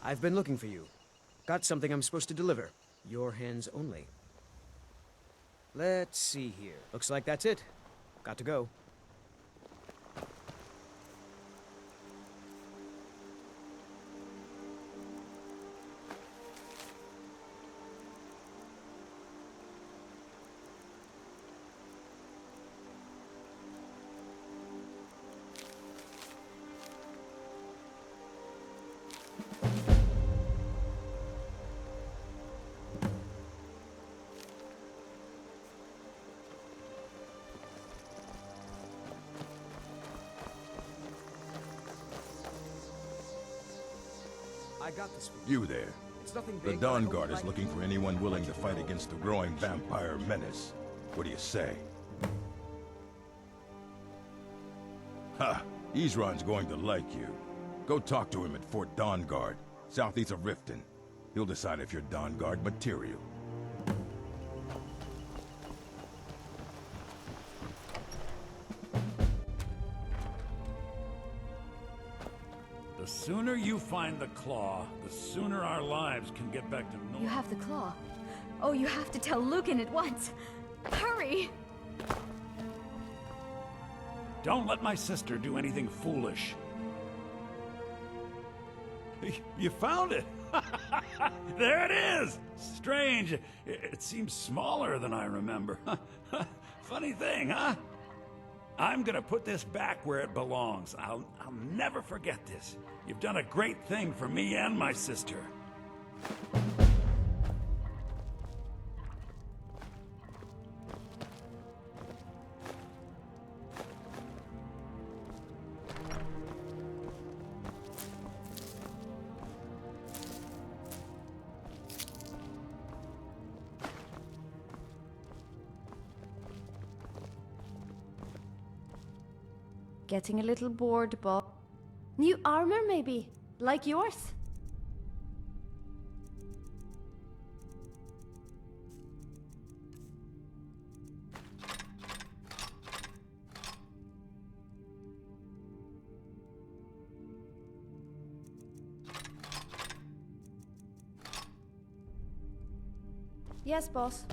I've been looking for you. Got something I'm supposed to deliver. Your hands only. Let's see here. Looks like that's it. Got to go. I got this for you. You there. It's nothing The big, Dawn but I Guard hope is I looking can- for anyone willing to fight against the growing vampire menace. What do you say? Ha! Ezron's going to like you. Go talk to him at Fort Dawn Guard, southeast of Riften. He'll decide if you're Dawn Guard material. The sooner you find the claw, the sooner our lives can get back to normal. You have the claw. Oh, you have to tell Lucan at once. Hurry! Don't let my sister do anything foolish. You found it! There it is! Strange. It seems smaller than I remember. Funny thing, huh? I'm gonna put this back where it belongs. I'll never forget this. You've done a great thing for me and my sister. Getting a little bored, Bob. New armor, maybe? Like yours? Yes, boss.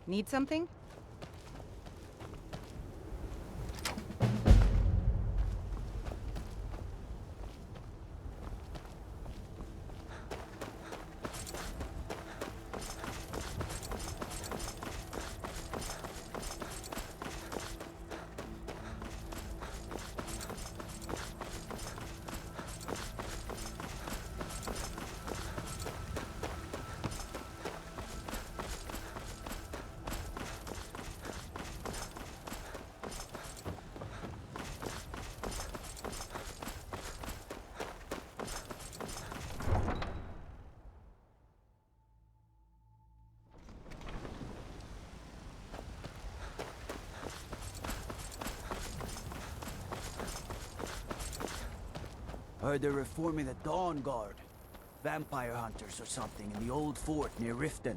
Need something? Heard they're reforming the Dawn Guard. Vampire hunters or something in the old fort near Riften.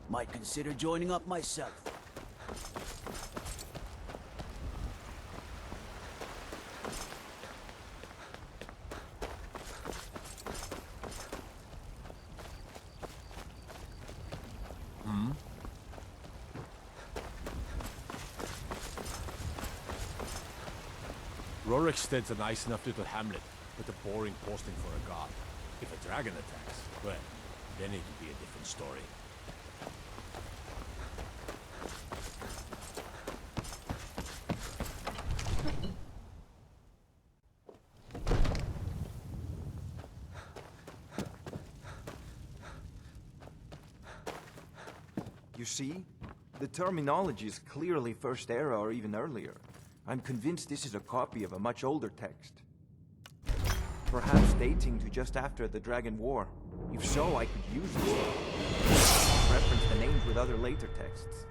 Might consider joining up myself. Rorikstead's a nice enough little hamlet, but a boring posting for a god. If a dragon attacks, well, then it'll be a different story. You see? The terminology is clearly First Era or even earlier. I'm convinced this is a copy of a much older text. Perhaps dating to just after the Dragon War. If so, I could use this. Reference the names with other later texts.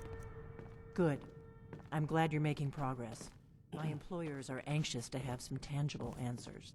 Good. I'm glad you're making progress. My employers are anxious to have some tangible answers.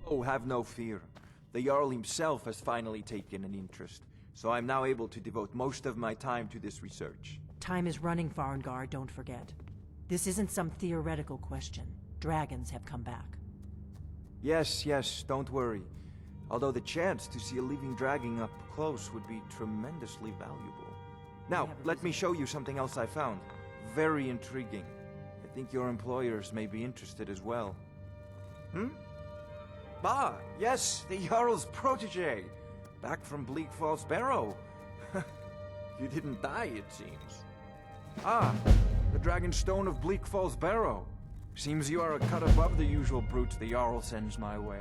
Oh, have no fear. The Jarl himself has finally taken an interest, so I'm now able to devote most of my time to this research. Time is running, Farengar, don't forget. This isn't some theoretical question. Dragons have come back. Yes, don't worry. Although the chance to see a living dragon up close would be tremendously valuable. Now, let me show you something else I found. Very intriguing. I think your employers may be interested as well. Ah, yes, the Jarl's protege. Back from Bleak Falls Barrow. You didn't die, it seems. Ah, the Dragon Stone of Bleak Falls Barrow. Seems you are a cut above the usual brutes the Jarl sends my way.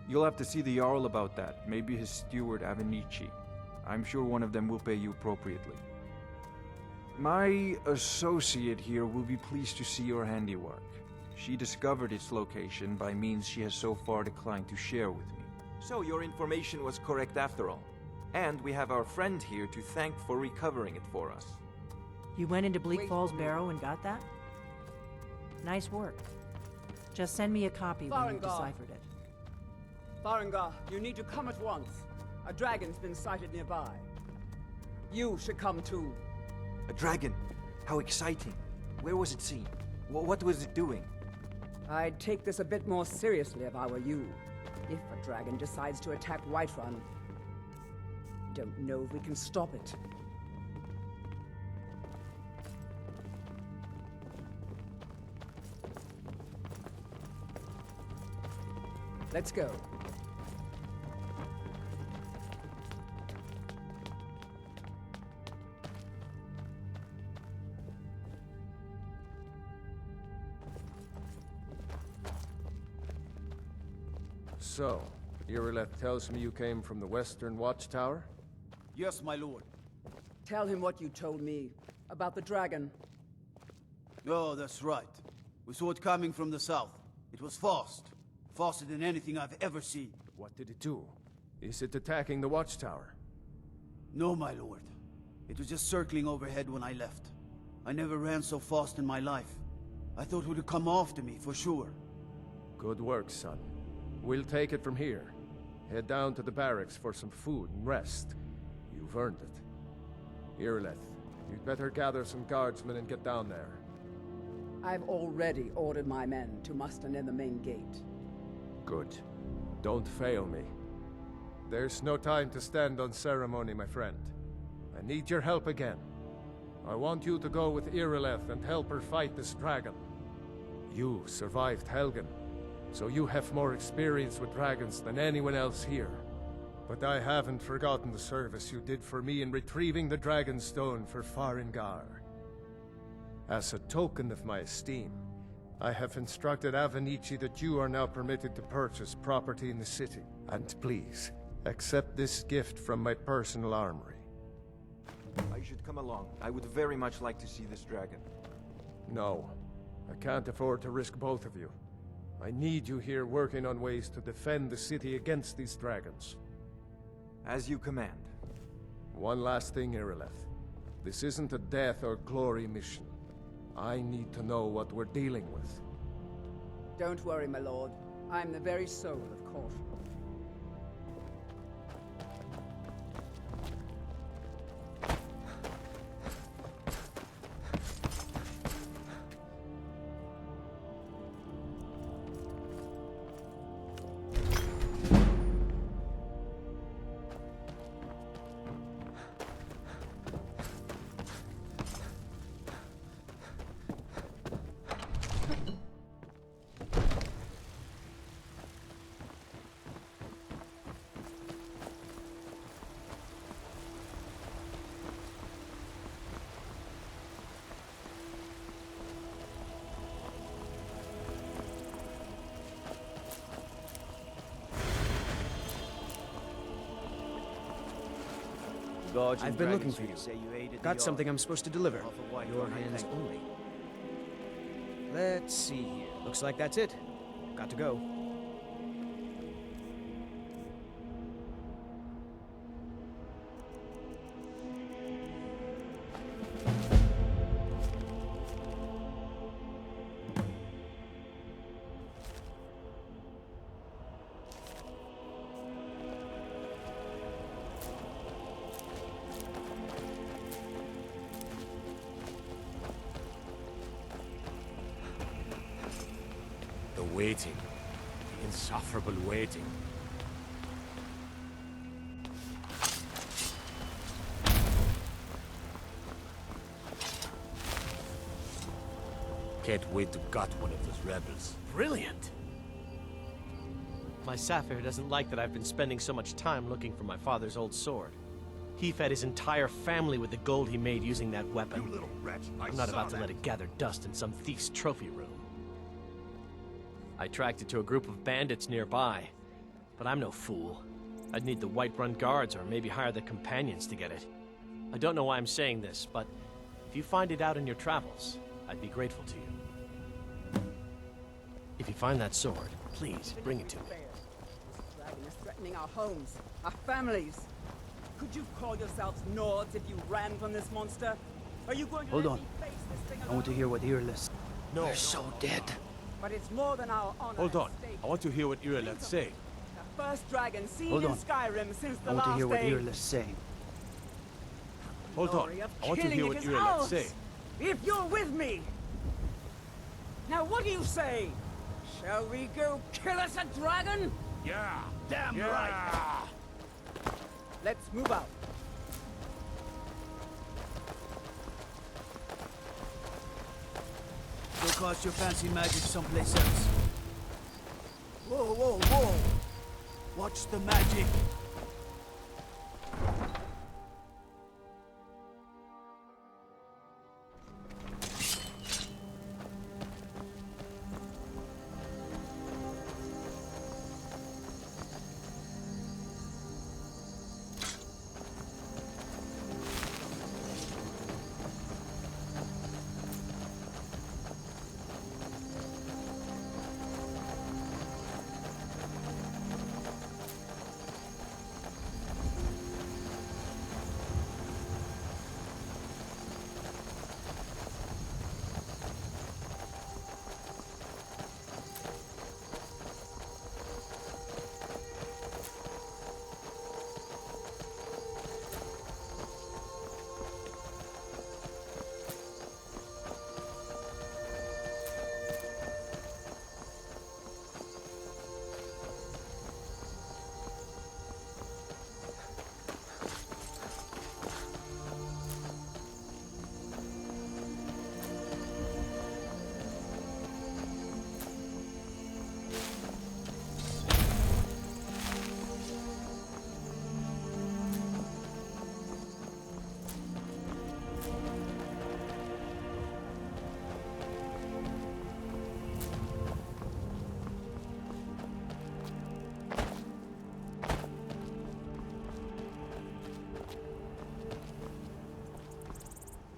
You'll have to see the Jarl about that. Maybe his steward, Avenici. I'm sure one of them will pay you appropriately. My associate here will be pleased to see your handiwork. She discovered its location by means she has so far declined to share with me. So your information was correct after all. And we have our friend here to thank for recovering it for us. You went into Bleak Falls Barrow and got that? Nice work. Just send me a copy when you've Farengar. deciphered it. Farengar, you need to come at once. A dragon's been sighted nearby. You should come too. A dragon? How exciting. Where was it seen? What was it doing? I'd take this a bit more seriously if I were you. If a dragon decides to attack Whiterun, don't know if we can stop it. Let's go. So, Irileth tells me you came from the Western Watchtower? Yes, my lord. Tell him what you told me about the dragon. Oh, that's right. We saw it coming from the south. It was fast. Faster than anything I've ever seen. What did it do? Is it attacking the Watchtower? No, my lord. It was just circling overhead when I left. I never ran so fast in my life. I thought it would come after me, for sure. Good work, son. We'll take it from here. Head down to the barracks for some food and rest. You've earned it. Irileth, you'd better gather some guardsmen and get down there. I've already ordered my men to muster near the main gate. Good. Don't fail me. There's no time to stand on ceremony, my friend. I need your help again. I want you to go with Irileth and help her fight this dragon. You survived Helgen, so you have more experience with dragons than anyone else here. But I haven't forgotten the service you did for me in retrieving the Dragonstone for Farengar. As a token of my esteem, I have instructed Avenici that you are now permitted to purchase property in the city. And please, accept this gift from my personal armory. I should come along. I would very much like to see this dragon. No, I can't afford to risk both of you. I need you here working on ways to defend the city against these dragons. As you command. One last thing, Irileth. This isn't a death or glory mission. I need to know what we're dealing with. Don't worry, my lord. I'm the very soul of caution. I've been looking for you. Got something I'm supposed to deliver. Your hands only. Let's see here. Looks like that's it. Got to go. Waiting. The insufferable waiting. Can't wait to gut one of those rebels. Brilliant! My Sapphire doesn't like that I've been spending so much time looking for my father's old sword. He fed his entire family with the gold he made using that weapon. You little wretch, I'm not about to let it gather dust in some thief's trophy room. I tracked it to a group of bandits nearby, but I'm no fool. I'd need the Whiterun guards or maybe hire the companions to get it. I don't know why I'm saying this, but if you find it out in your travels, I'd be grateful to you. If you find that sword, please bring it to me. This dragon is threatening our homes, our families. Could you call yourselves Nords if you ran from this monster? Are you going to Hold let on. me face this thing I want to alone? hear what Irileth. No. We're so dead. But it's more than our honor. Hold at on. stake. I want to hear what Irileth say. first dragon seen Hold in on. Skyrim since the I want to last hear what age. Earless saying. Hold on. Glory of I want to killing hear it what is you're ours, say. If you're with me. Now what do you say? Shall we go kill us a dragon? Yeah. Damn Yeah. right. Let's move out. Go cast your fancy magic someplace else. Whoa, whoa, whoa! Watch the magic!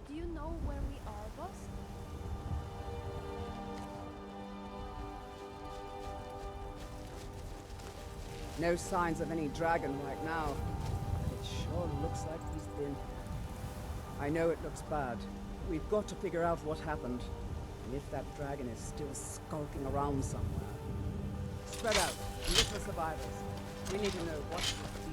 Do you know where we are, boss? No signs of any dragon right now. But it sure looks like he's been. I know it looks bad. We've got to figure out what happened. And if that dragon is still skulking around somewhere. Spread out. Look for survivors. We need to know what's the deal.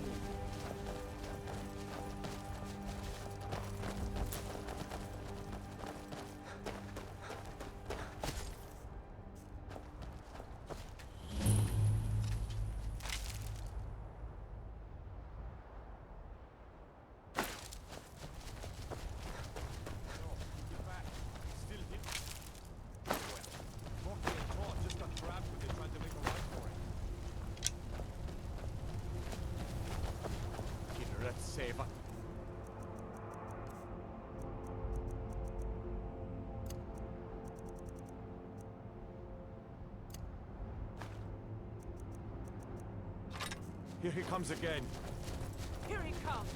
Save up. Here he comes again. Here he comes.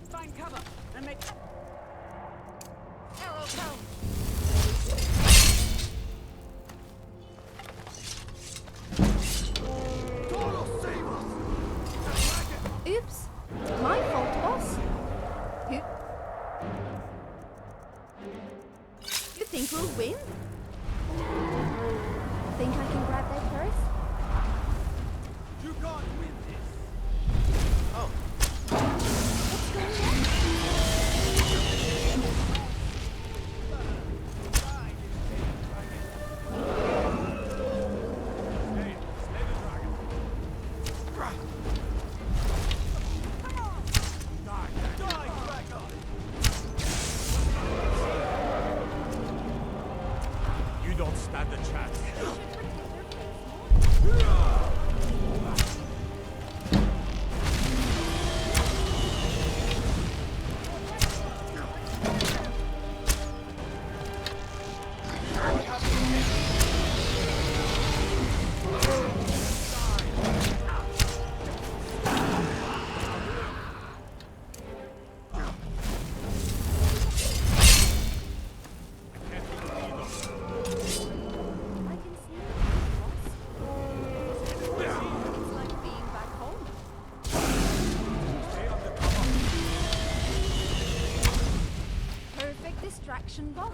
Find cover and make. Arrow count. Oops. My fault, boss. Who? You think we'll win? Think I can grab that purse? You can't win this! Oh. What's going on? You don't stand a chance. Distraction, boss.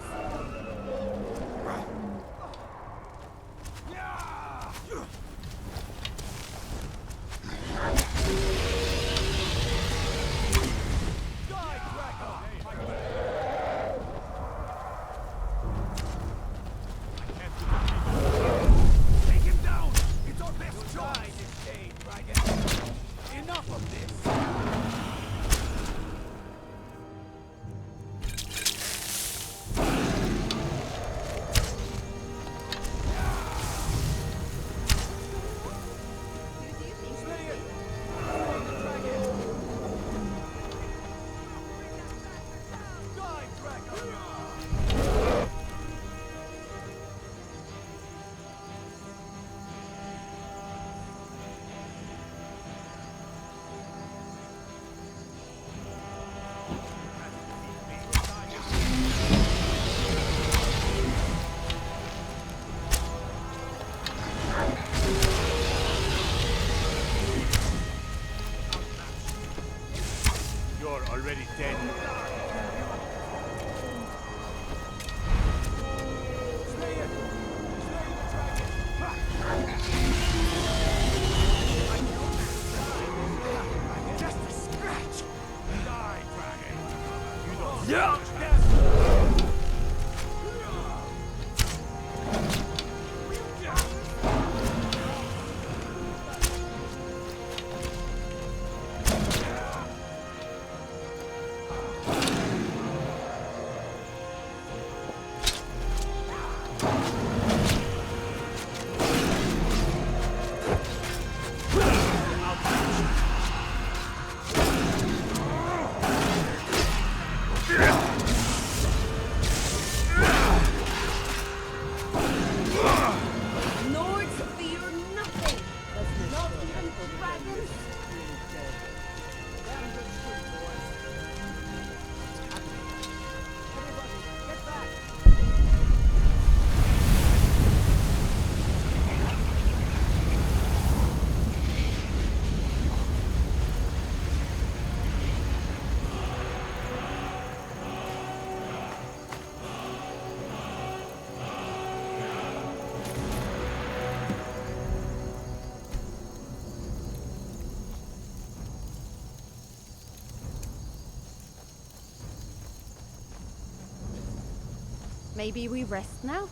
Maybe we rest now?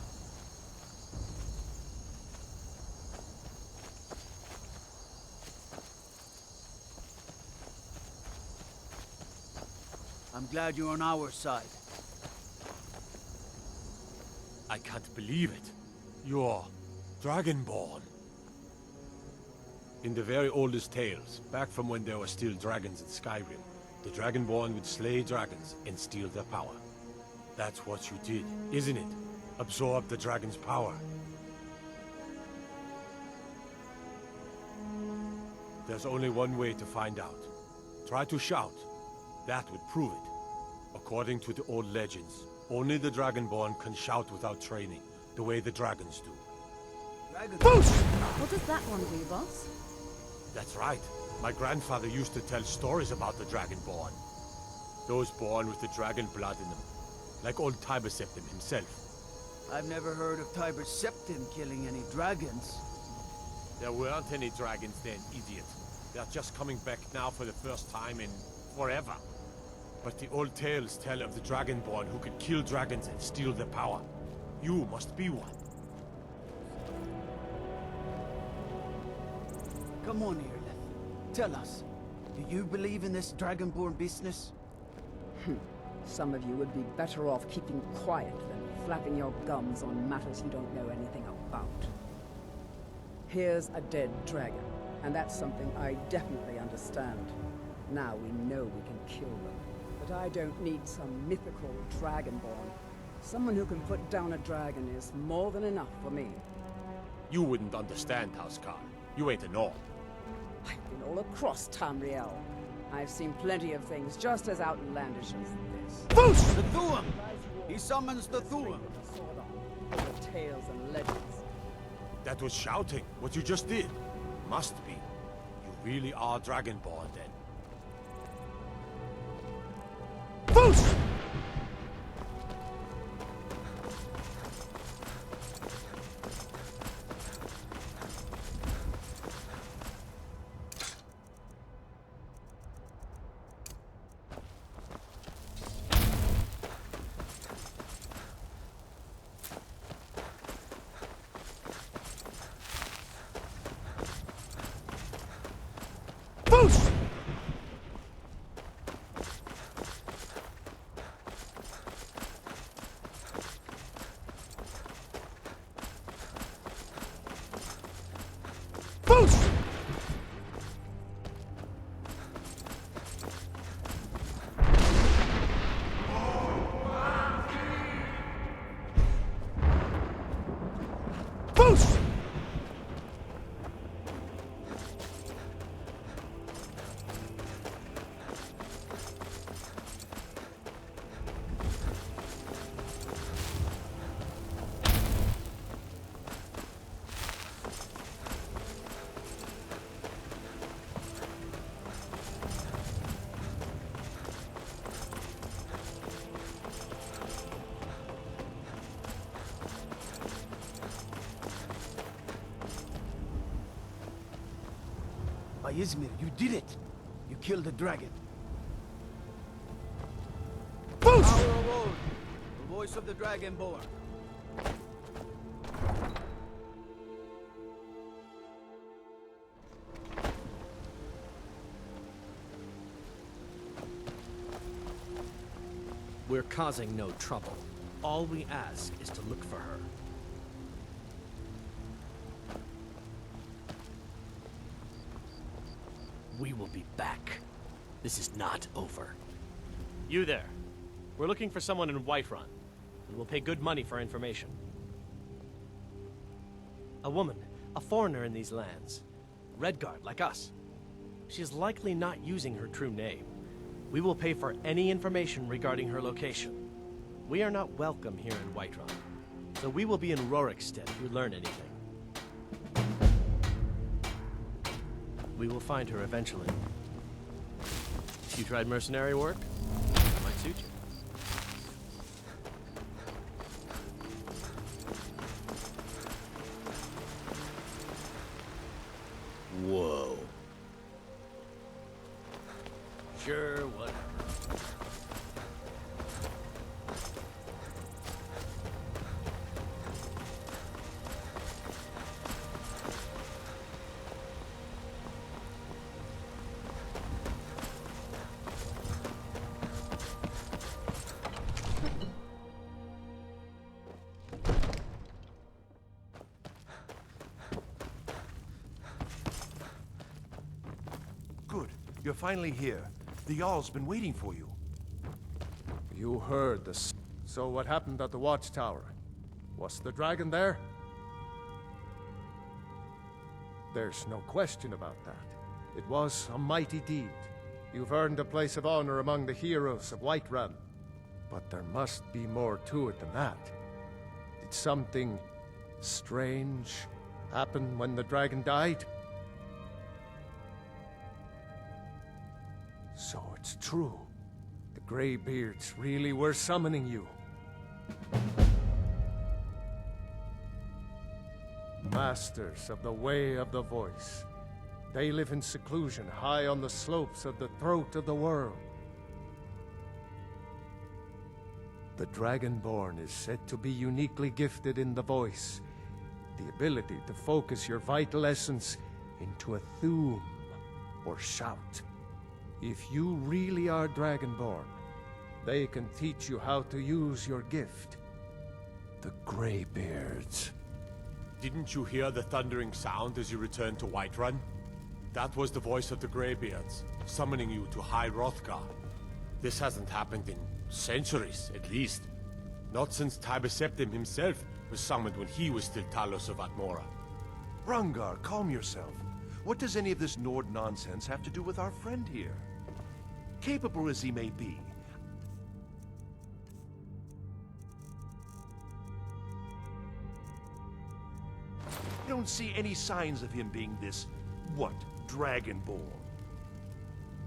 I'm glad you're on our side. I can't believe it. You're Dragonborn. In the very oldest tales, back from when there were still dragons in Skyrim, the Dragonborn would slay dragons and steal their power. That's what you did, isn't it? Absorb the dragon's power. There's only one way to find out. Try to shout. That would prove it. According to the old legends, only the Dragonborn can shout without training, the way the dragons do. What does that one do, boss? That's right. My grandfather used to tell stories about the Dragonborn. Those born with the dragon blood in them. Like old Tiber Septim himself. I've never heard of Tiber Septim killing any dragons. There weren't any dragons then, idiot. They're just coming back now for the first time in forever. But the old tales tell of the Dragonborn who could kill dragons and steal their power. You must be one. Come on here, Leth. Tell us, do you believe in this Dragonborn business? Some of you would be better off keeping quiet than flapping your gums on matters you don't know anything about. Here's a dead dragon, and that's something I definitely understand. Now we know we can kill them. But I don't need some mythical Dragonborn. Someone who can put down a dragon is more than enough for me. You wouldn't understand, Housecarl. You ain't a North. I've been all across Tamriel. I've seen plenty of things just as outlandish as this. Boosh! The Thuum! He summons the Thuum! The tales and legends. That was shouting, what you just did. Must be. You really are Dragonborn, then. Boosh! By Izmir, you did it! You killed the dragon. Power of old, the voice of the Dragonborn. We're causing no trouble. All we ask is to look for her. We will be back. This is not over. You there. We're looking for someone in Whiterun, and we'll pay good money for information. A woman, a foreigner in these lands. Redguard, like us. She is likely not using her true name. We will pay for any information regarding her location. We are not welcome here in Whiterun, so we will be in Rorikstead if you learn anything. We will find her eventually. You tried mercenary work? That might suit you. Whoa. Sure, whatever. You're finally here. The Jarl's been waiting for you. You heard this. So what happened at the watchtower? Was the dragon there? There's no question about that. It was a mighty deed. You've earned a place of honor among the heroes of Whiterun. But there must be more to it than that. Did something strange happen when the dragon died? So it's true. The Greybeards really were summoning you. Masters of the Way of the Voice. They live in seclusion high on the slopes of the throat of the world. The Dragonborn is said to be uniquely gifted in the voice, the ability to focus your vital essence into a thum or shout. If you really are Dragonborn, they can teach you how to use your gift. The Greybeards. Didn't you hear the thundering sound as you returned to Whiterun? That was the voice of the Greybeards, summoning you to High Hrothgar. This hasn't happened in centuries, at least. Not since Tiber Septim himself was summoned when he was still Talos of Atmora. Rungar, calm yourself. What does any of this Nord nonsense have to do with our friend here? Capable as he may be, I don't see any signs of him being this, what, Dragonborn?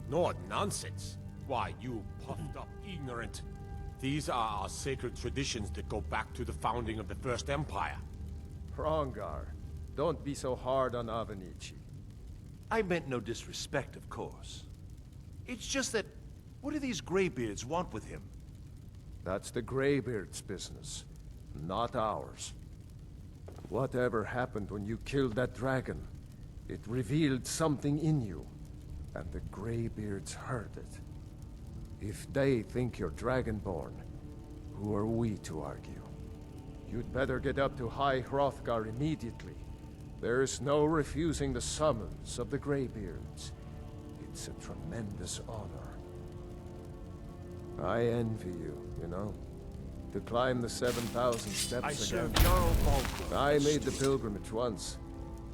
Nord nonsense? Why, you puffed up ignorant. These are our sacred traditions that go back to the founding of the First Empire. Hrongar, don't be so hard on Avenici. I meant no disrespect, of course. It's just that, what do these Greybeards want with him? That's the Greybeards' business, not ours. Whatever happened when you killed that dragon, it revealed something in you, and the Greybeards heard it. If they think you're Dragonborn, who are we to argue? You'd better get up to High Hrothgar immediately. There's no refusing the summons of the Greybeards. It's a tremendous honor. I envy you, you know? To climb the 7,000 steps I again. served Jarl Balgruuf. I made the pilgrimage once.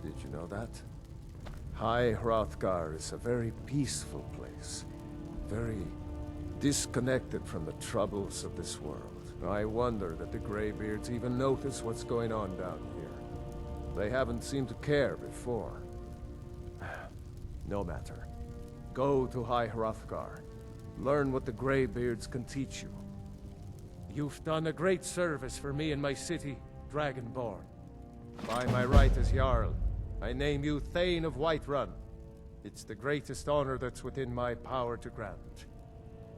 Did you know that? High Hrothgar is a very peaceful place. Very disconnected from the troubles of this world. I wonder that the Greybeards even notice what's going on down here. They haven't seemed to care before. No matter. Go to High Hrothgar. Learn what the Greybeards can teach you. You've done a great service for me and my city, Dragonborn. By my right as Jarl, I name you Thane of Whiterun. It's the greatest honor that's within my power to grant.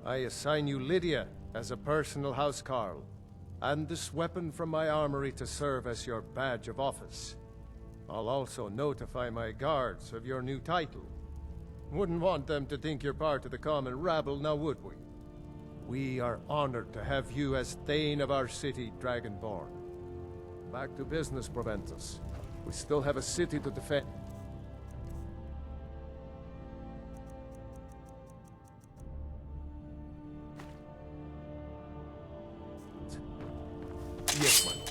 I assign you Lydia as a personal housecarl, and this weapon from my armory to serve as your badge of office. I'll also notify my guards of your new title. Wouldn't want them to think you're part of the common rabble, now would we? We are honored to have you as Thane of our city, Dragonborn. Back to business, Proventus. We still have a city to defend. Yes, my lord.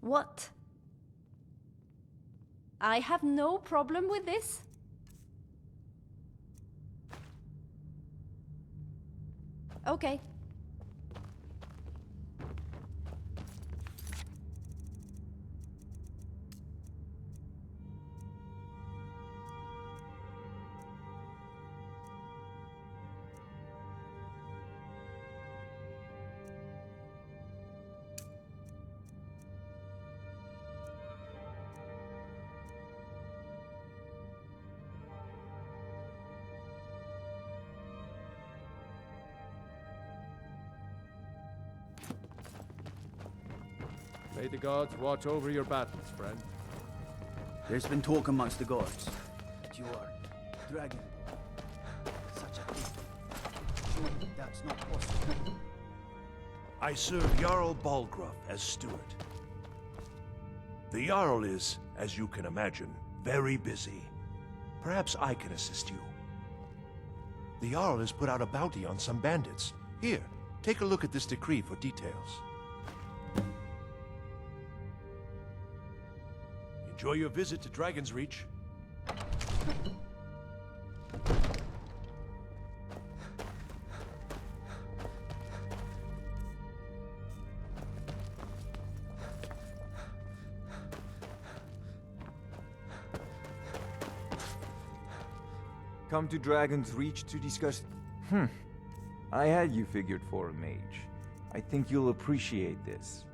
What? I have no problem with this. Okay. May the gods watch over your battles, friend. There's been talk amongst the guards that you are Dragonborn. Such a thing. Surely that's not possible. I serve Jarl Balgruff as steward. The Jarl is, as you can imagine, very busy. Perhaps I can assist you. The Jarl has put out a bounty on some bandits. Here, take a look at this decree for details. Enjoy your visit to Dragon's Reach. Come to Dragon's Reach to discuss... I had you figured for a mage. I think you'll appreciate this.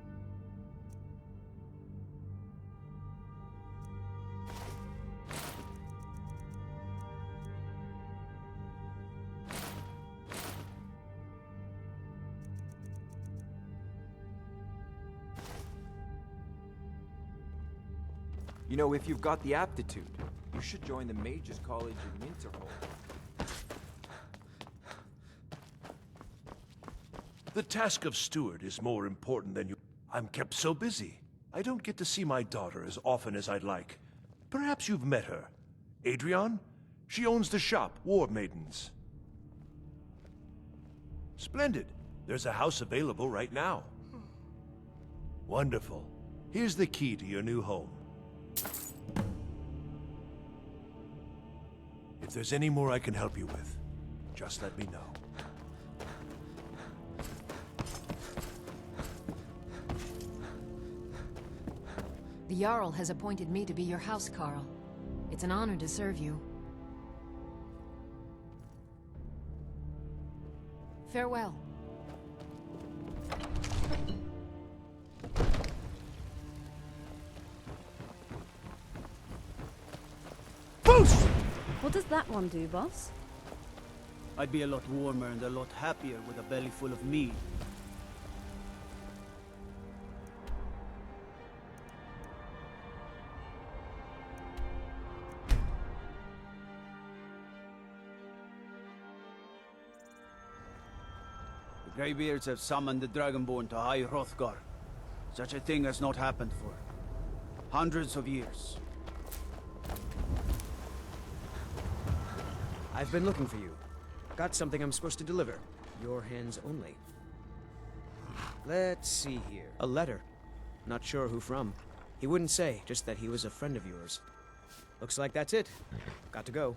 You know, if you've got the aptitude, you should join the Mages College in Winterhold. The task of steward is more important than you... I'm kept so busy. I don't get to see my daughter as often as I'd like. Perhaps you've met her. Adrian? She owns the shop, War Maidens. Splendid. There's a house available right now. Wonderful. Here's the key to your new home. If there's any more I can help you with, just let me know. The Jarl has appointed me to be your housecarl. It's an honor to serve you. Farewell. What does that one do, boss? I'd be a lot warmer and a lot happier with a belly full of mead. The Greybeards have summoned the Dragonborn to High Hrothgar. Such a thing has not happened for hundreds of years. I've been looking for you. Got something I'm supposed to deliver. Your hands only. Let's see here. A letter. Not sure who from. He wouldn't say, just that he was a friend of yours. Looks like that's it. Got to go.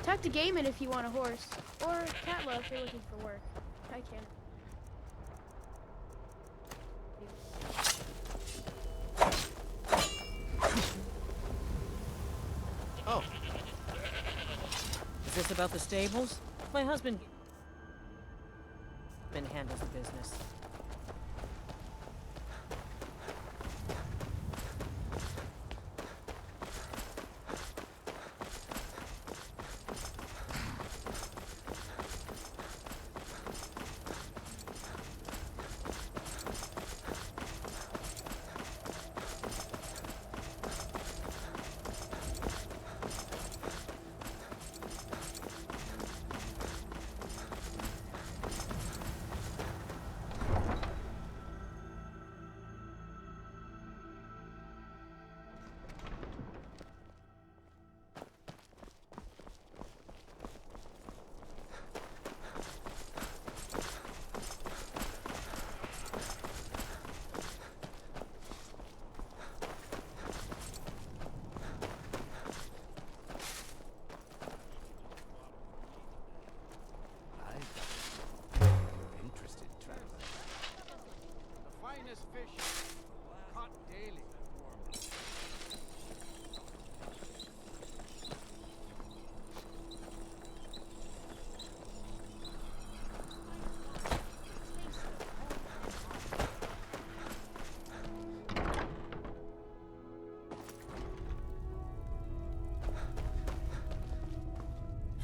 Talk to Gaiman if you want a horse, or Catla if you're looking for work. I can. Oh. Is this about the stables? My husband handles the business.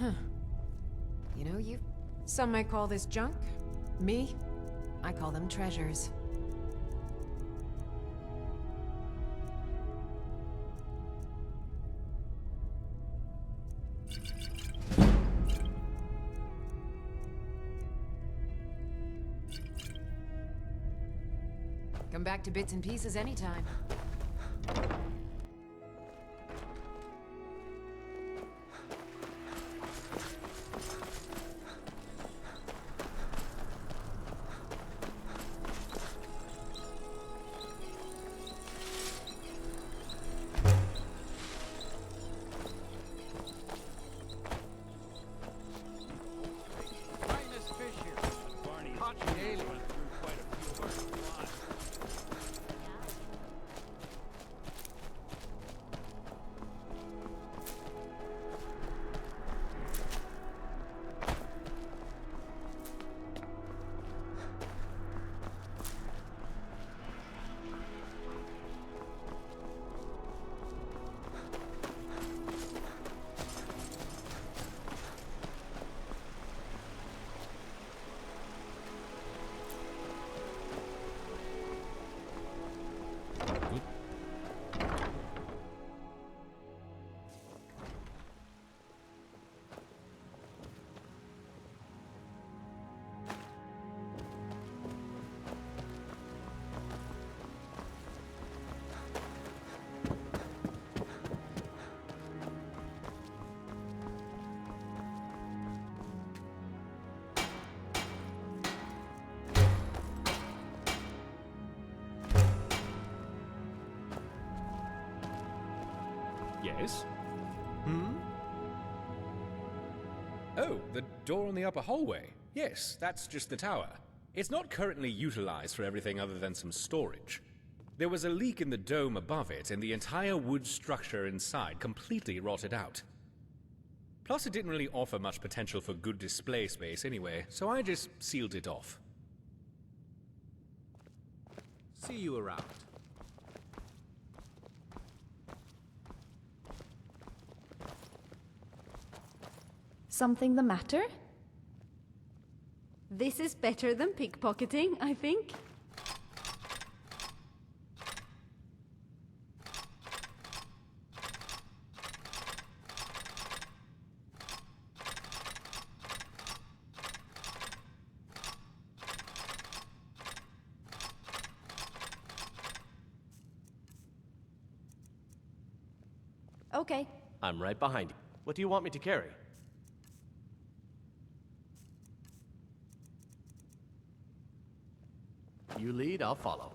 Huh. You know, some might call this junk. Me, I call them treasures. Come back to bits and pieces anytime. Yes? Hmm? Oh, the door on the upper hallway. Yes, that's just the tower. It's not currently utilized for everything other than some storage. There was a leak in the dome above it, and the entire wood structure inside completely rotted out. Plus, it didn't really offer much potential for good display space anyway, so I just sealed it off. See you around. Something the matter? This is better than pickpocketing, I think. Okay. I'm right behind you. What do you want me to carry? You lead, I'll follow.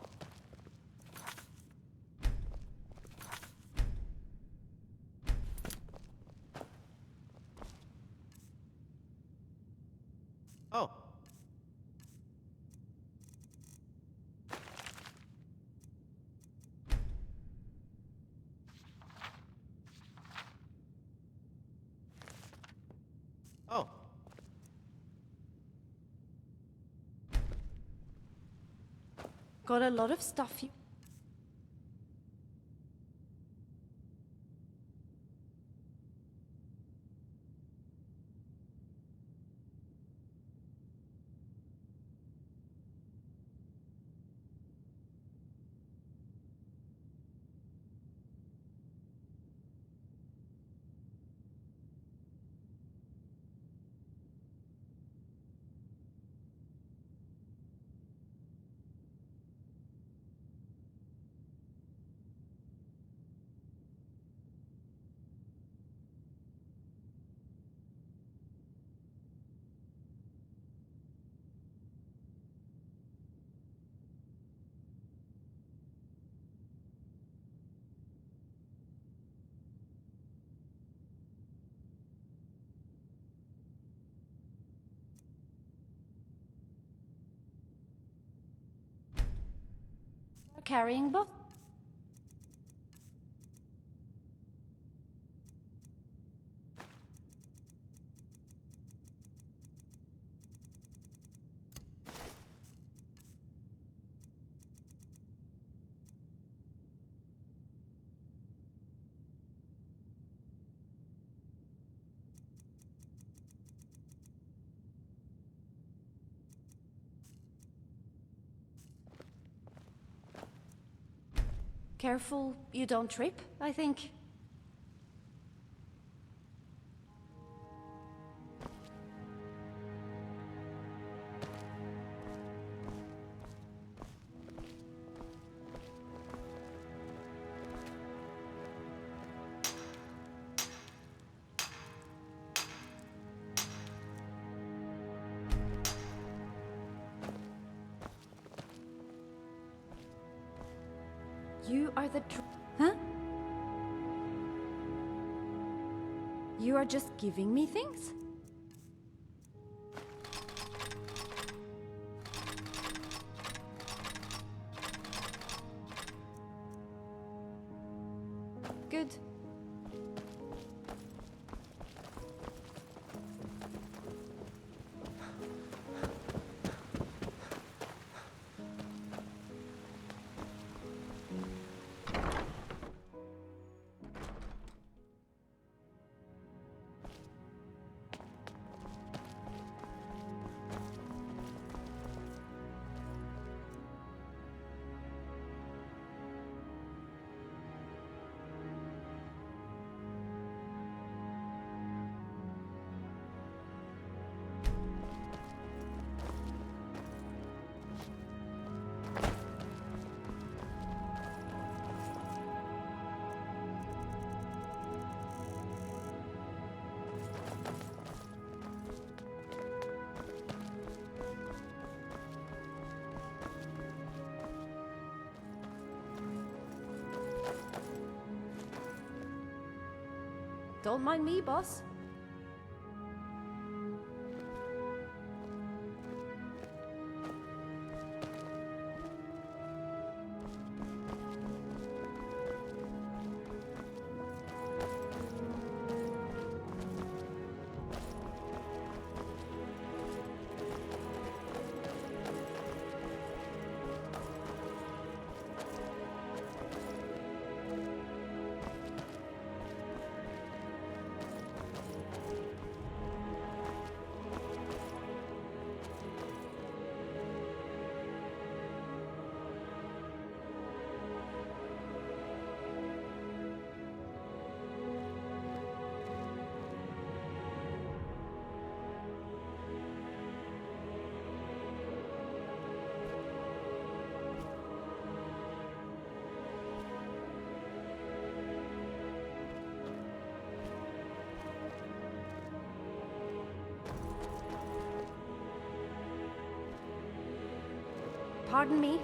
Oh. Oh. Got a lot of stuff you... Carrying both. Careful you don't trip, I think. You are the huh? You are just giving me things? Good. Don't mind me, boss. Pardon me?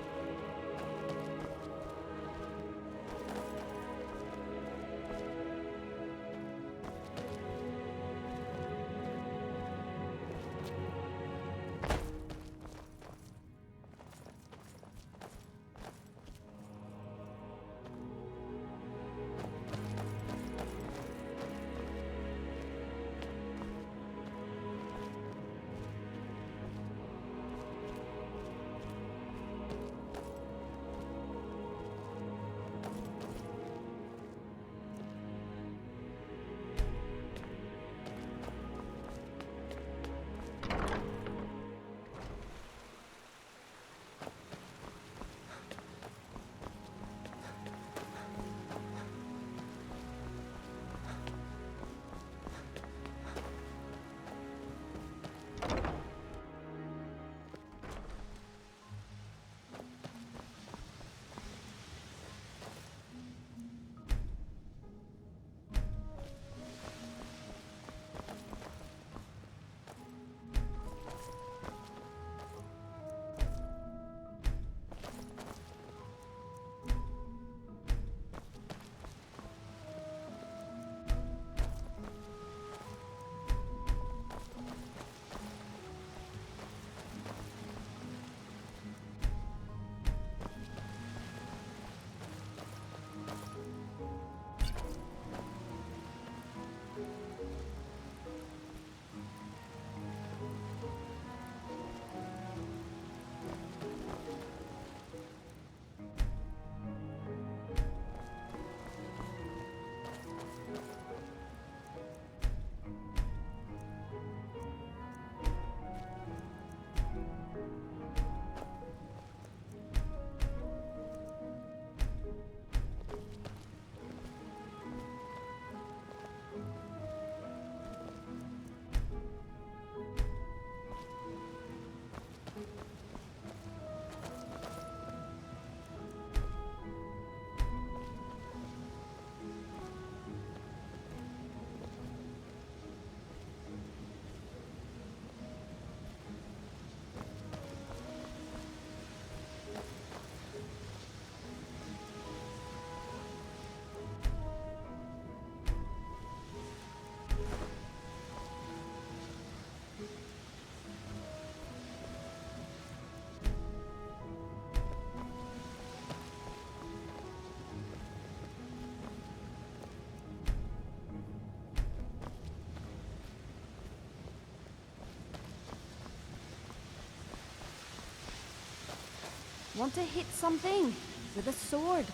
want to hit something with a sword.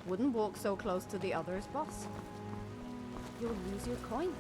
Wouldn't walk so close to the others, boss. You'll lose your coin.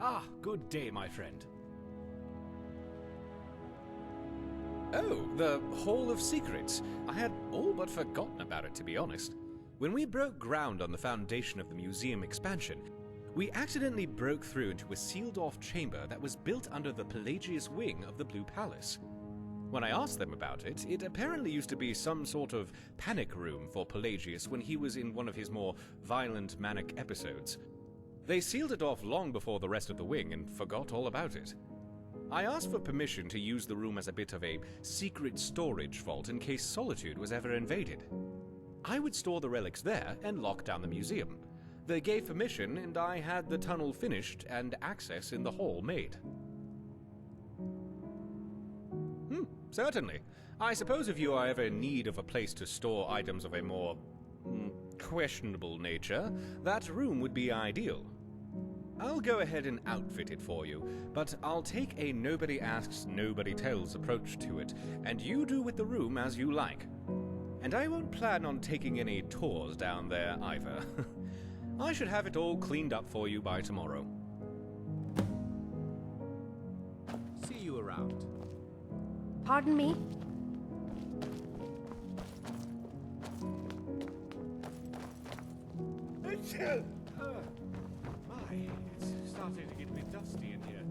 Ah, good day, my friend. Oh, the Hall of Secrets. I had all but forgotten about it, to be honest. When we broke ground on the foundation of the museum expansion, we accidentally broke through into a sealed-off chamber that was built under the Pelagius wing of the Blue Palace. When I asked them about it, it apparently used to be some sort of panic room for Pelagius when he was in one of his more violent, manic episodes. They sealed it off long before the rest of the wing and forgot all about it. I asked for permission to use the room as a bit of a secret storage vault in case Solitude was ever invaded. I would store the relics there and lock down the museum. They gave permission, and I had the tunnel finished and access in the hall made. Certainly. I suppose if you are ever in need of a place to store items of a more questionable nature, that room would be ideal. I'll go ahead and outfit it for you, but I'll take a nobody asks, nobody tells approach to it, and you do with the room as you like. And I won't plan on taking any tours down there either. I should have it all cleaned up for you by tomorrow. See you around. Pardon me? My, it's starting to get a bit dusty in here.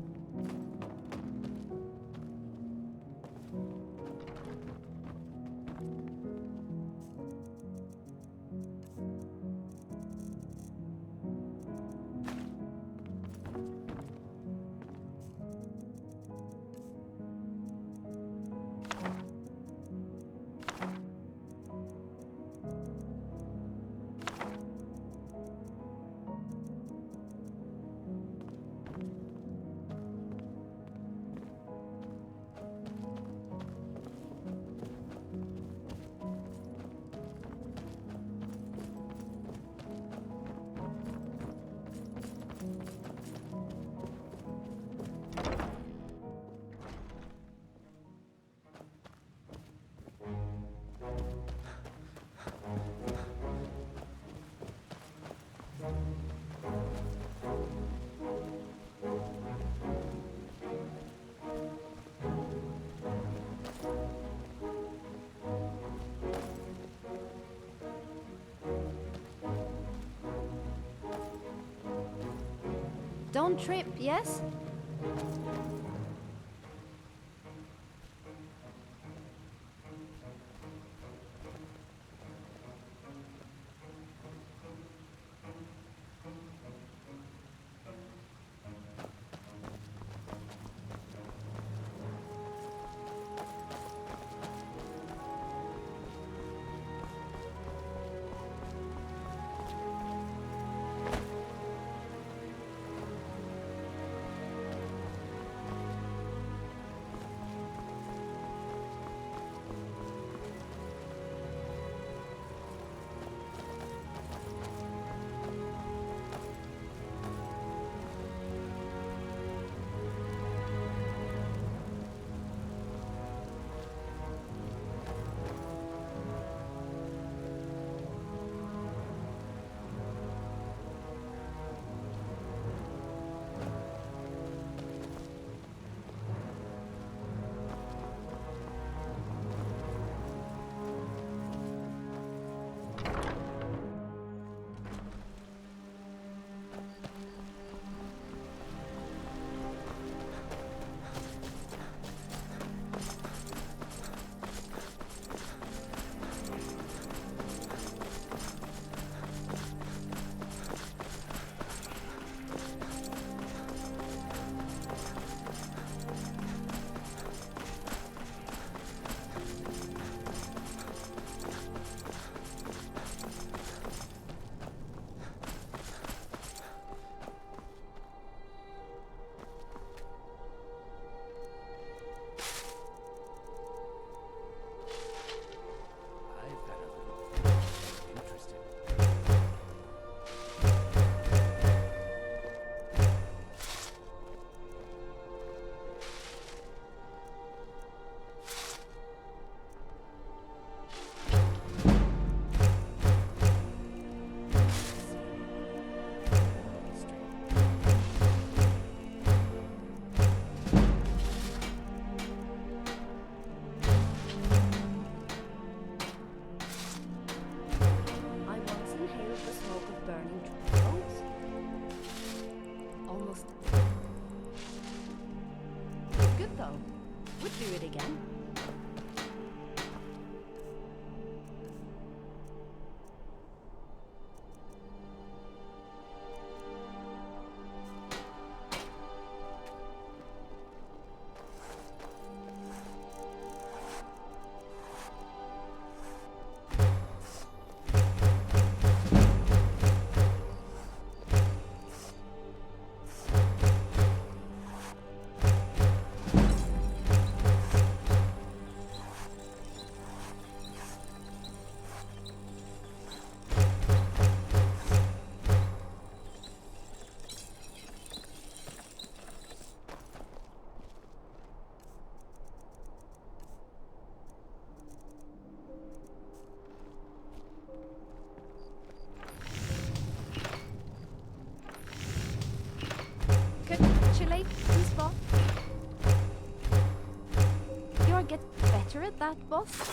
Don't trip, yes? Wait, please, boss. You are get better at that, boss?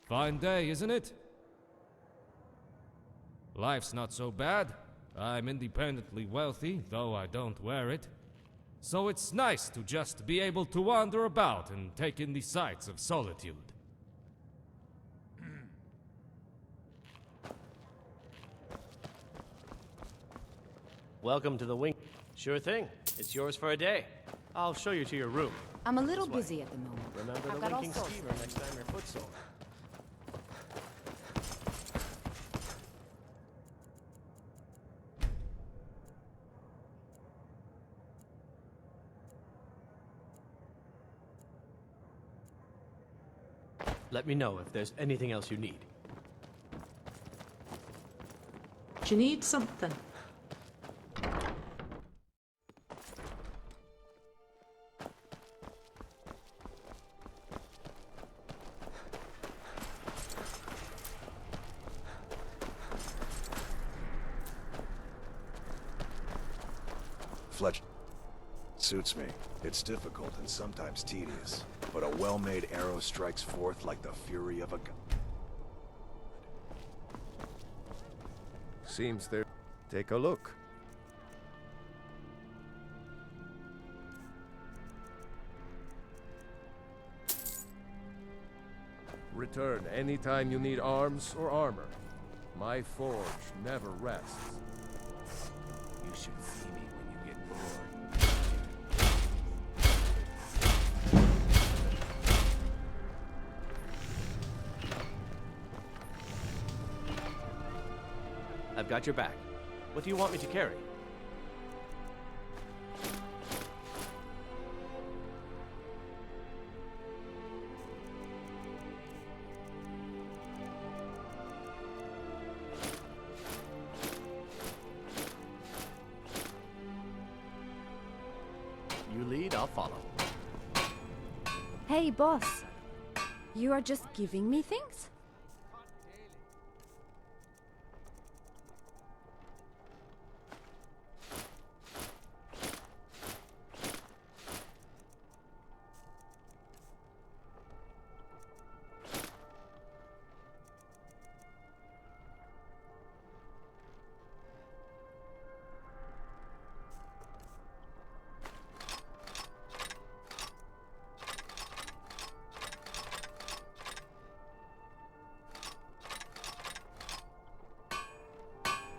Fine day, isn't it? Life's not so bad. I'm independently wealthy, though I don't wear it. So it's nice to just be able to wander about and take in the sights of solitude. Welcome to the wing. Sure thing. It's yours for a day. I'll show you to your room. I'm a little busy at the moment. Remember I've the got all winking sorts. schemer next time your foot's sore. Let me know if there's anything else you need. Do you need something? Fletch suits me. It's difficult and sometimes tedious, but a well-made arrow strikes forth like the fury of a gun. Seems there. Take a look. Return anytime you need arms or armor. My forge never rests. You should see me when you get bored. I've got your back. What do you want me to carry? You lead, I'll follow. Hey, boss. You are just giving me things?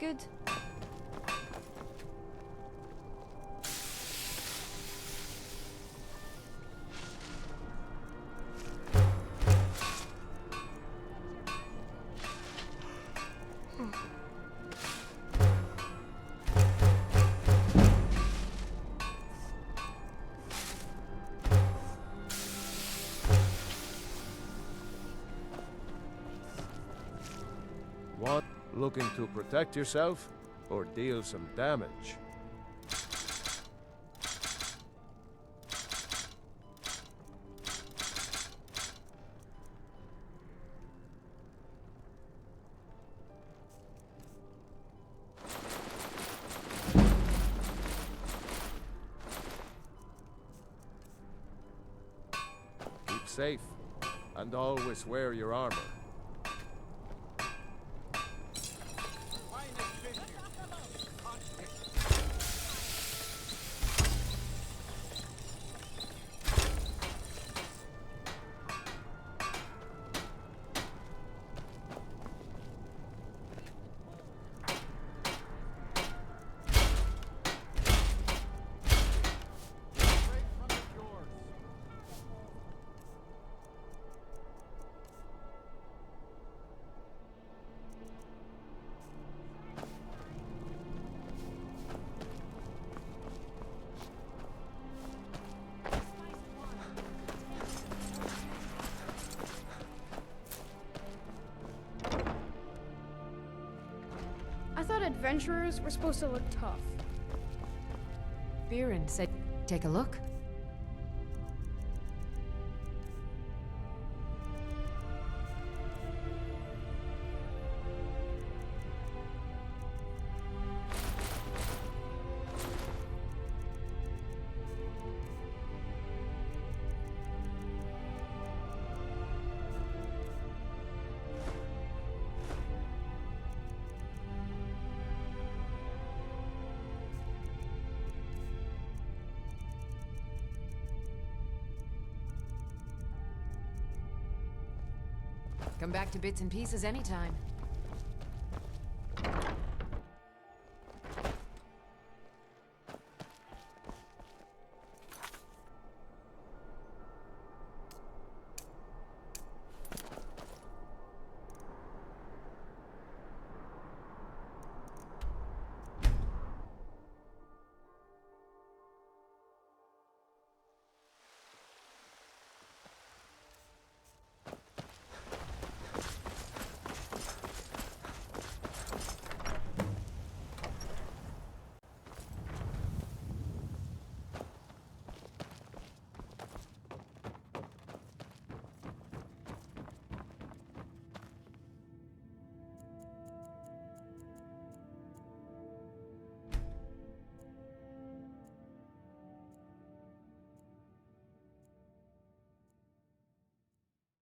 Good. What? Looking to protect yourself or deal some damage? safe, and always wear your armor. I thought adventurers were supposed to look tough. Viren said, take a look. Come back to bits and pieces anytime.